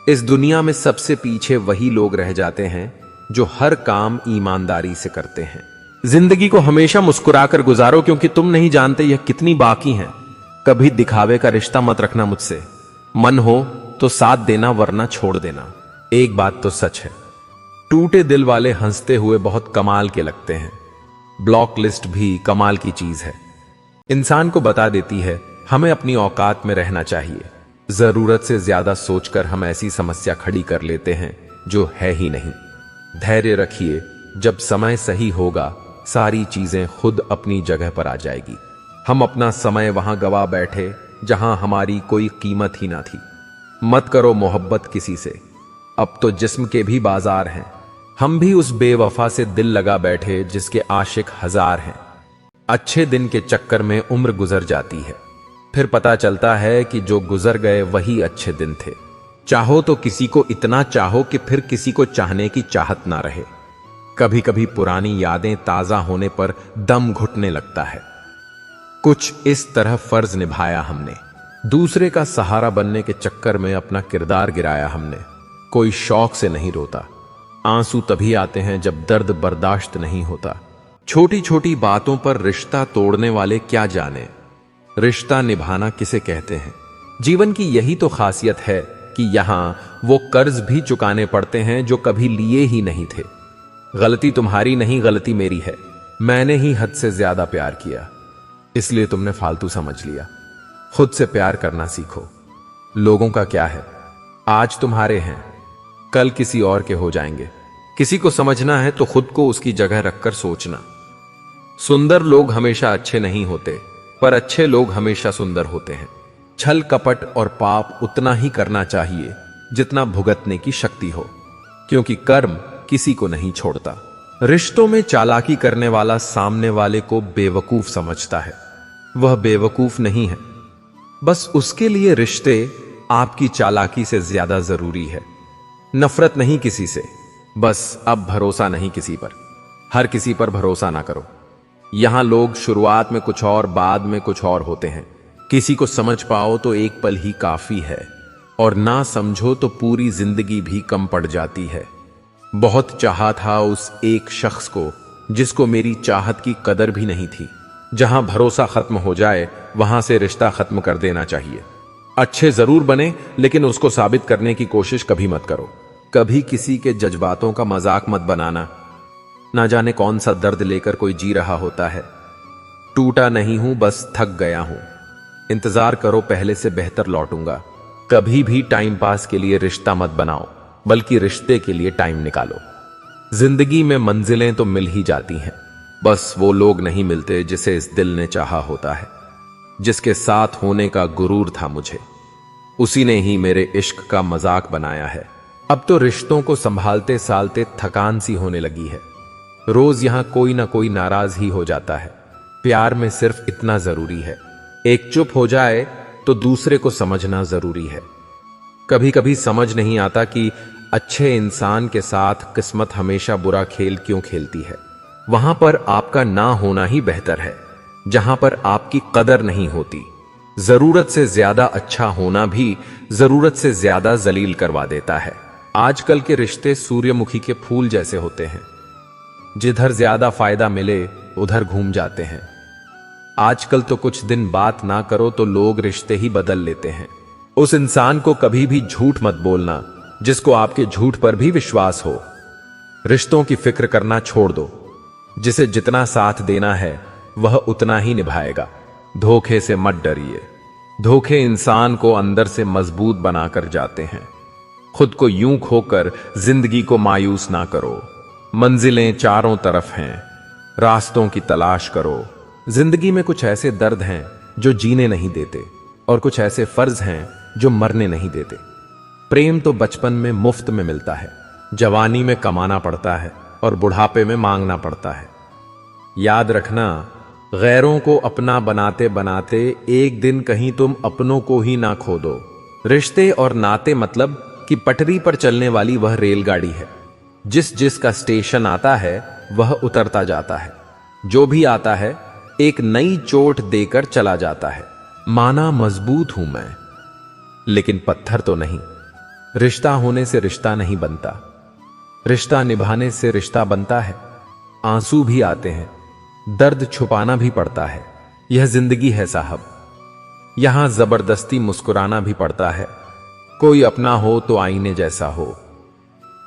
इस दुनिया में सबसे पीछे वही लोग रह जाते हैं जो हर काम ईमानदारी से करते हैं। जिंदगी को हमेशा मुस्कुराकर गुजारो, क्योंकि तुम नहीं जानते यह कितनी बाकी है। कभी दिखावे का रिश्ता मत रखना मुझसे। मन हो तो साथ देना, वरना छोड़ देना। एक बात तो सच है, टूटे दिल वाले हंसते हुए बहुत कमाल के लगते हैं। ब्लॉक लिस्ट भी कमाल की चीज है, इंसान को बता देती है हमें अपनी औकात में रहना चाहिए। जरूरत से ज्यादा सोचकर हम ऐसी समस्या खड़ी कर लेते हैं जो है ही नहीं। धैर्य रखिए, जब समय सही होगा सारी चीजें खुद अपनी जगह पर आ जाएगी। हम अपना समय वहां गवा बैठे जहां हमारी कोई कीमत ही ना थी। मत करो मोहब्बत किसी से, अब तो जिस्म के भी बाजार हैं। हम भी उस बेवफा से दिल लगा बैठे जिसके आशिक हजार हैं। अच्छे दिन के चक्कर में उम्र गुजर जाती है, फिर पता चलता है कि जो गुजर गए वही अच्छे दिन थे। चाहो तो किसी को इतना चाहो कि फिर किसी को चाहने की चाहत ना रहे। कभी कभी पुरानी यादें ताजा होने पर दम घुटने लगता है। कुछ इस तरह फर्ज निभाया हमने, दूसरे का सहारा बनने के चक्कर में अपना किरदार गिराया हमने। कोई शौक से नहीं रोता, आंसू तभी आते हैं जब दर्द बर्दाश्त नहीं होता। छोटी छोटी बातों पर रिश्ता तोड़ने वाले क्या जाने रिश्ता निभाना किसे कहते हैं। जीवन की यही तो खासियत है कि यहां वो कर्ज भी चुकाने पड़ते हैं जो कभी लिए ही नहीं थे। गलती तुम्हारी नहीं, गलती मेरी है। मैंने ही हद से ज्यादा प्यार किया, इसलिए तुमने फालतू समझ लिया। खुद से प्यार करना सीखो। लोगों का क्या है, आज तुम्हारे हैं, कल किसी और के हो जाएंगे। किसी को समझना है तो खुद को उसकी जगह रखकर सोचना। सुंदर लोग हमेशा अच्छे नहीं होते, पर अच्छे लोग हमेशा सुंदर होते हैं। छल कपट और पाप उतना ही करना चाहिए जितना भुगतने की शक्ति हो, क्योंकि कर्म किसी को नहीं छोड़ता। रिश्तों में चालाकी करने वाला सामने वाले को बेवकूफ समझता है। वह बेवकूफ नहीं है, बस उसके लिए रिश्ते आपकी चालाकी से ज्यादा जरूरी है। नफरत नहीं किसी से, बस अब भरोसा नहीं किसी पर। हर किसी पर भरोसा ना करो। यहां लोग शुरुआत में कुछ और बाद में कुछ और होते हैं। किसी को समझ पाओ तो एक पल ही काफी है, और ना समझो तो पूरी जिंदगी भी कम पड़ जाती है। बहुत चाहा था उस एक शख्स को जिसको मेरी चाहत की कदर भी नहीं थी। जहां भरोसा खत्म हो जाए वहां से रिश्ता खत्म कर देना चाहिए। अच्छे जरूर बने, लेकिन उसको साबित करने की कोशिश कभी मत करो। कभी किसी के जज्बातों का मजाक मत बनाना। ना जाने कौन सा दर्द लेकर कोई जी रहा होता है। टूटा नहीं हूं, बस थक गया हूं। इंतजार करो, पहले से बेहतर लौटूंगा। कभी भी टाइम पास के लिए रिश्ता मत बनाओ, बल्कि रिश्ते के लिए टाइम निकालो। जिंदगी में मंजिलें तो मिल ही जाती हैं, बस वो लोग नहीं मिलते जिसे इस दिल ने चाहा होता है। जिसके साथ होने का गुरूर था मुझे, उसी ने ही मेरे इश्क का मजाक बनाया है। अब तो रिश्तों को संभालते सालते थकान सी होने लगी है। रोज यहां कोई ना कोई नाराज ही हो जाता है। प्यार में सिर्फ इतना जरूरी है, एक चुप हो जाए तो दूसरे को समझना जरूरी है। कभी कभी समझ नहीं आता कि अच्छे इंसान के साथ किस्मत हमेशा बुरा खेल क्यों खेलती है। वहां पर आपका ना होना ही बेहतर है, जहां पर आपकी कदर नहीं होती। जरूरत से ज्यादा अच्छा होना भी जरूरत से ज्यादा जलील करवा देता है। आजकल के रिश्ते सूर्यमुखी के फूल जैसे होते हैं, जिधर ज्यादा फायदा मिले उधर घूम जाते हैं। आजकल तो कुछ दिन बात ना करो तो लोग रिश्ते ही बदल लेते हैं। उस इंसान को कभी भी झूठ मत बोलना जिसको आपके झूठ पर भी विश्वास हो। रिश्तों की फिक्र करना छोड़ दो, जिसे जितना साथ देना है वह उतना ही निभाएगा। धोखे से मत डरिए, धोखे इंसान को अंदर से मजबूत बनाकर जाते हैं। खुद को यूं खोकर जिंदगी को मायूस ना करो। मंजिलें चारों तरफ हैं, रास्तों की तलाश करो। जिंदगी में कुछ ऐसे दर्द हैं जो जीने नहीं देते, और कुछ ऐसे फर्ज हैं जो मरने नहीं देते। प्रेम तो बचपन में मुफ्त में मिलता है, जवानी में कमाना पड़ता है, और बुढ़ापे में मांगना पड़ता है। याद रखना, गैरों को अपना बनाते बनाते एक दिन कहीं तुम अपनों को ही ना खो दो। रिश्ते और नाते मतलब कि पटरी पर चलने वाली वह रेलगाड़ी है। जिस का स्टेशन आता है वह उतरता जाता है। जो भी आता है एक नई चोट देकर चला जाता है। माना मजबूत हूं मैं, लेकिन पत्थर तो नहीं। रिश्ता होने से रिश्ता नहीं बनता, रिश्ता निभाने से रिश्ता बनता है। आंसू भी आते हैं, दर्द छुपाना भी पड़ता है। यह जिंदगी है साहब, यहां जबरदस्ती मुस्कुराना भी पड़ता है। कोई अपना हो तो आईने जैसा हो,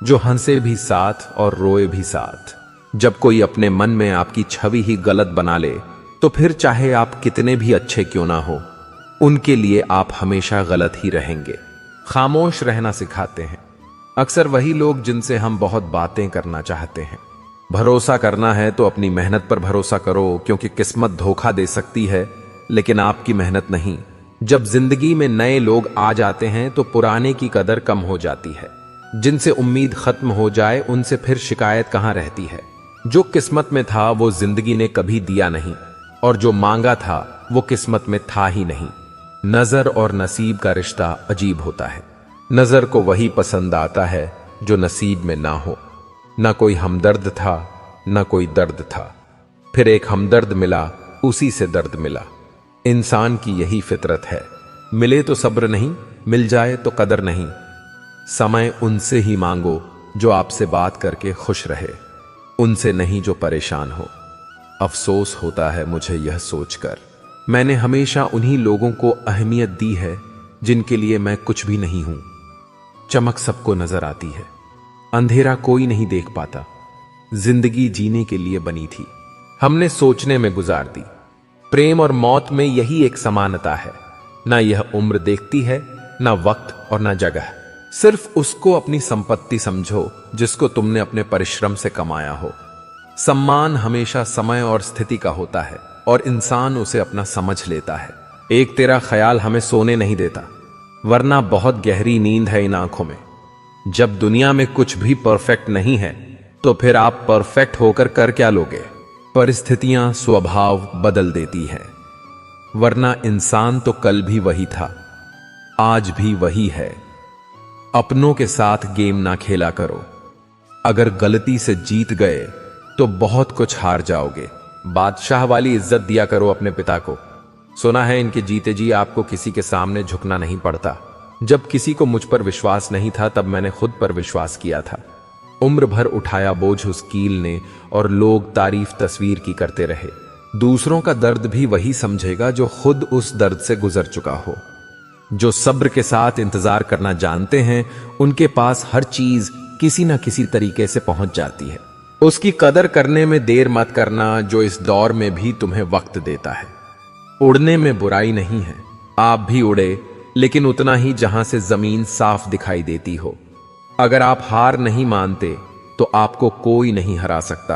जो हंसे भी साथ और रोए भी साथ। जब कोई अपने मन में आपकी छवि ही गलत बना ले, तो फिर चाहे आप कितने भी अच्छे क्यों ना हो, उनके लिए आप हमेशा गलत ही रहेंगे। खामोश रहना सिखाते हैं अक्सर वही लोग जिनसे हम बहुत बातें करना चाहते हैं। भरोसा करना है तो अपनी मेहनत पर भरोसा करो, क्योंकि किस्मत धोखा दे सकती है लेकिन आपकी मेहनत नहीं। जब जिंदगी में नए लोग आ जाते हैं तो पुराने की कदर कम हो जाती है। जिनसे उम्मीद खत्म हो जाए उनसे फिर शिकायत कहां रहती है। जो किस्मत में था वो जिंदगी ने कभी दिया नहीं, और जो मांगा था वो किस्मत में था ही नहीं। नजर और नसीब का रिश्ता अजीब होता है। नजर को वही पसंद आता है जो नसीब में ना हो। ना कोई हमदर्द था, ना कोई दर्द था, फिर एक हमदर्द मिला, उसी से दर्द मिला। इंसान की यही फितरत है, मिले तो सब्र नहीं, मिल जाए तो कदर नहीं। समय उनसे ही मांगो जो आपसे बात करके खुश रहे, उनसे नहीं जो परेशान हो। अफसोस होता है मुझे यह सोचकर, मैंने हमेशा उन्हीं लोगों को अहमियत दी है जिनके लिए मैं कुछ भी नहीं हूं। चमक सबको नजर आती है, अंधेरा कोई नहीं देख पाता। जिंदगी जीने के लिए बनी थी, हमने सोचने में गुजार दी। प्रेम और मौत में यही एक समानता है, ना यह उम्र देखती है, ना वक्त और ना जगह। सिर्फ उसको अपनी संपत्ति समझो जिसको तुमने अपने परिश्रम से कमाया हो। सम्मान हमेशा समय और स्थिति का होता है, और इंसान उसे अपना समझ लेता है। एक तेरा ख्याल हमें सोने नहीं देता, वरना बहुत गहरी नींद है इन आंखों में। जब दुनिया में कुछ भी परफेक्ट नहीं है तो फिर आप परफेक्ट होकर कर क्या लोगे। परिस्थितियां स्वभाव बदल देती हैं, वरना इंसान तो कल भी वही था, आज भी वही है। अपनों के साथ गेम ना खेला करो, अगर गलती से जीत गए तो बहुत कुछ हार जाओगे। बादशाह वाली इज्जत दिया करो अपने पिता को। सुना है इनके जीते जी आपको किसी के सामने झुकना नहीं पड़ता। जब किसी को मुझ पर विश्वास नहीं था तब मैंने खुद पर विश्वास किया था। उम्र भर उठाया बोझ उस कील ने, और लोग तारीफ तस्वीर की करते रहे। दूसरों का दर्द भी वही समझेगा जो खुद उस दर्द से गुजर चुका हो। जो सब्र के साथ इंतजार करना जानते हैं उनके पास हर चीज किसी ना किसी तरीके से पहुंच जाती है। उसकी कदर करने में देर मत करना जो इस दौर में भी तुम्हें वक्त देता है। उड़ने में बुराई नहीं है, आप भी उड़े, लेकिन उतना ही जहां से जमीन साफ दिखाई देती हो। अगर आप हार नहीं मानते तो आपको कोई नहीं हरा सकता।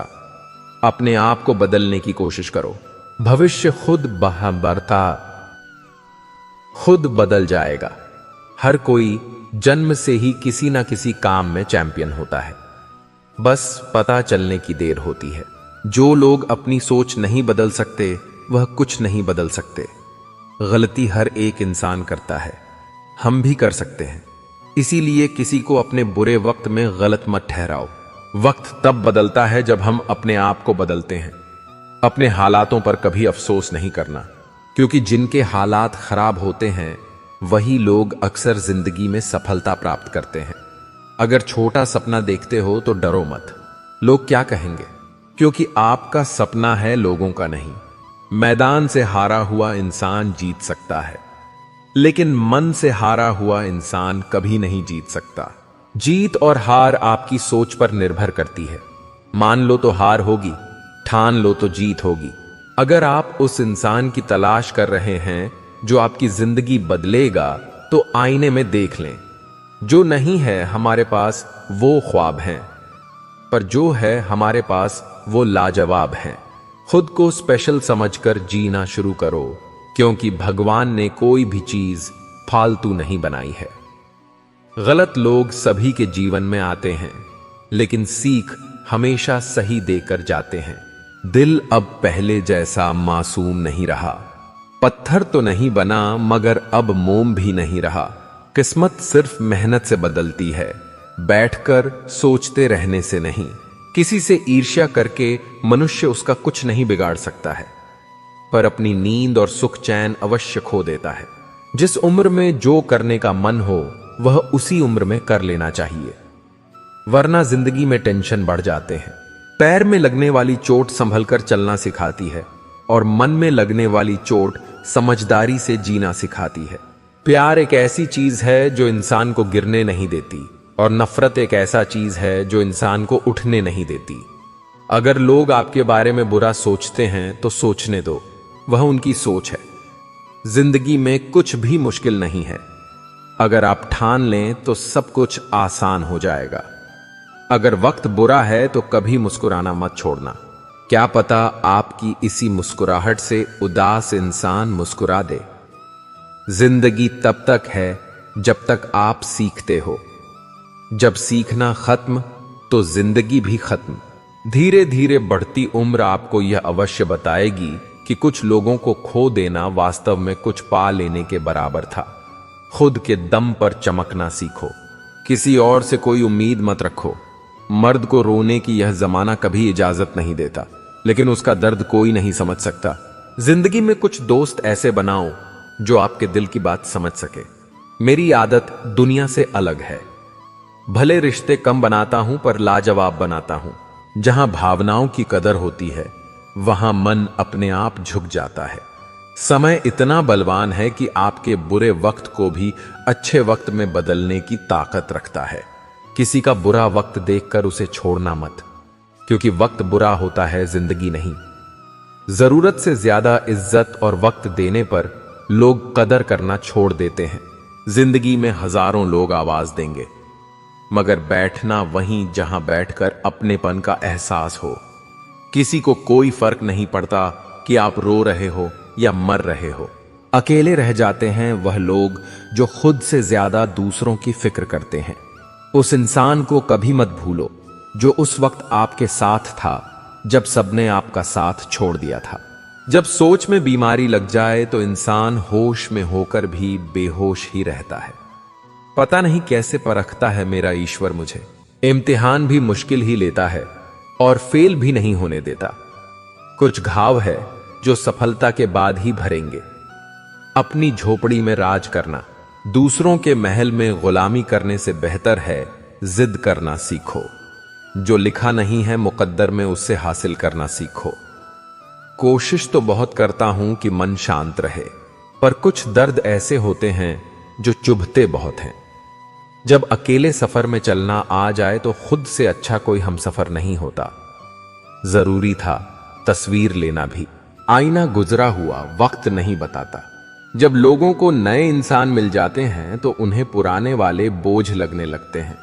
अपने आप को बदलने की कोशिश करो, भविष्य खुद बदल जाएगा। हर कोई जन्म से ही किसी ना किसी काम में चैंपियन होता है, बस पता चलने की देर होती है। जो लोग अपनी सोच नहीं बदल सकते वह कुछ नहीं बदल सकते। गलती हर एक इंसान करता है, हम भी कर सकते हैं। इसीलिए किसी को अपने बुरे वक्त में गलत मत ठहराओ। वक्त तब बदलता है जब हम अपने आप को बदलते हैं। अपने हालातों पर कभी अफसोस नहीं करना, क्योंकि जिनके हालात खराब होते हैं वही लोग अक्सर जिंदगी में सफलता प्राप्त करते हैं। अगर छोटा सपना देखते हो तो डरो मत, लोग क्या कहेंगे, क्योंकि आपका सपना है, लोगों का नहीं। मैदान से हारा हुआ इंसान जीत सकता है, लेकिन मन से हारा हुआ इंसान कभी नहीं जीत सकता। जीत और हार आपकी सोच पर निर्भर करती है। मान लो तो हार होगी, ठान लो तो जीत होगी। अगर आप उस इंसान की तलाश कर रहे हैं जो आपकी जिंदगी बदलेगा तो आईने में देख लें। जो नहीं है हमारे पास वो ख्वाब हैं, पर जो है हमारे पास वो लाजवाब हैं। खुद को स्पेशल समझकर जीना शुरू करो, क्योंकि भगवान ने कोई भी चीज फालतू नहीं बनाई है। गलत लोग सभी के जीवन में आते हैं, लेकिन सीख हमेशा सही देकर जाते हैं। दिल अब पहले जैसा मासूम नहीं रहा। पत्थर तो नहीं बना मगर अब मोम भी नहीं रहा। किस्मत सिर्फ मेहनत से बदलती है, बैठकर सोचते रहने से नहीं। किसी से ईर्ष्या करके मनुष्य उसका कुछ नहीं बिगाड़ सकता है, पर अपनी नींद और सुख चैन अवश्य खो देता है। जिस उम्र में जो करने का मन हो वह उसी उम्र में कर लेना चाहिए, वरना जिंदगी में टेंशन बढ़ जाते हैं। पैर में लगने वाली चोट संभलकर चलना सिखाती है, और मन में लगने वाली चोट समझदारी से जीना सिखाती है। प्यार एक ऐसी चीज है जो इंसान को गिरने नहीं देती, और नफरत एक ऐसा चीज है जो इंसान को उठने नहीं देती। अगर लोग आपके बारे में बुरा सोचते हैं तो सोचने दो, वह उनकी सोच है। जिंदगी में कुछ भी मुश्किल नहीं है, अगर आप ठान लें तो सब कुछ आसान हो जाएगा। अगर वक्त बुरा है तो कभी मुस्कुराना मत छोड़ना। क्या पता आपकी इसी मुस्कुराहट से उदास इंसान मुस्कुरा दे। जिंदगी तब तक है जब तक आप सीखते हो। जब सीखना खत्म तो जिंदगी भी खत्म। धीरे धीरे बढ़ती उम्र आपको यह अवश्य बताएगी कि कुछ लोगों को खो देना वास्तव में कुछ पा लेने के बराबर था। खुद के दम पर चमकना सीखो, किसी और से कोई उम्मीद मत रखो। मर्द को रोने की यह जमाना कभी इजाजत नहीं देता, लेकिन उसका दर्द कोई नहीं समझ सकता। जिंदगी में कुछ दोस्त ऐसे बनाओ जो आपके दिल की बात समझ सके। मेरी आदत दुनिया से अलग है। भले रिश्ते कम बनाता हूं पर लाजवाब बनाता हूं। जहां भावनाओं की कदर होती है वहां मन अपने आप झुक जाता है। समय इतना बलवान है कि आपके बुरे वक्त को भी अच्छे वक्त में बदलने की ताकत रखता है। किसी का बुरा वक्त देखकर उसे छोड़ना मत, क्योंकि वक्त बुरा होता है, जिंदगी नहीं। जरूरत से ज्यादा इज्जत और वक्त देने पर लोग कदर करना छोड़ देते हैं। जिंदगी में हजारों लोग आवाज देंगे, मगर बैठना वहीं जहां बैठकर अपनेपन का एहसास हो। किसी को कोई फर्क नहीं पड़ता कि आप रो रहे हो या मर रहे हो। अकेले रह जाते हैं वह लोग जो खुद से ज्यादा दूसरों की फिक्र करते हैं। उस इंसान को कभी मत भूलो जो उस वक्त आपके साथ था जब सबने आपका साथ छोड़ दिया था। जब सोच में बीमारी लग जाए तो इंसान होश में होकर भी बेहोश ही रहता है। पता नहीं कैसे परखता है मेरा ईश्वर मुझे। इम्तिहान भी मुश्किल ही लेता है और फेल भी नहीं होने देता। कुछ घाव है जो सफलता के बाद ही भरेंगे। अपनी झोपड़ी में राज करना दूसरों के महल में गुलामी करने से बेहतर है जिद करना सीखो। जो लिखा नहीं है मुकद्दर में उससे हासिल करना सीखो। कोशिश तो बहुत करता हूं कि मन शांत रहे, पर कुछ दर्द ऐसे होते हैं जो चुभते बहुत हैं। जब अकेले सफर में चलना आ जाए तो खुद से अच्छा कोई हमसफर नहीं होता। जरूरी था तस्वीर लेना भी। आईना गुजरा हुआ वक्त नहीं बताता। जब लोगों को नए इंसान मिल जाते हैं तो उन्हें पुराने वाले बोझ लगने लगते हैं।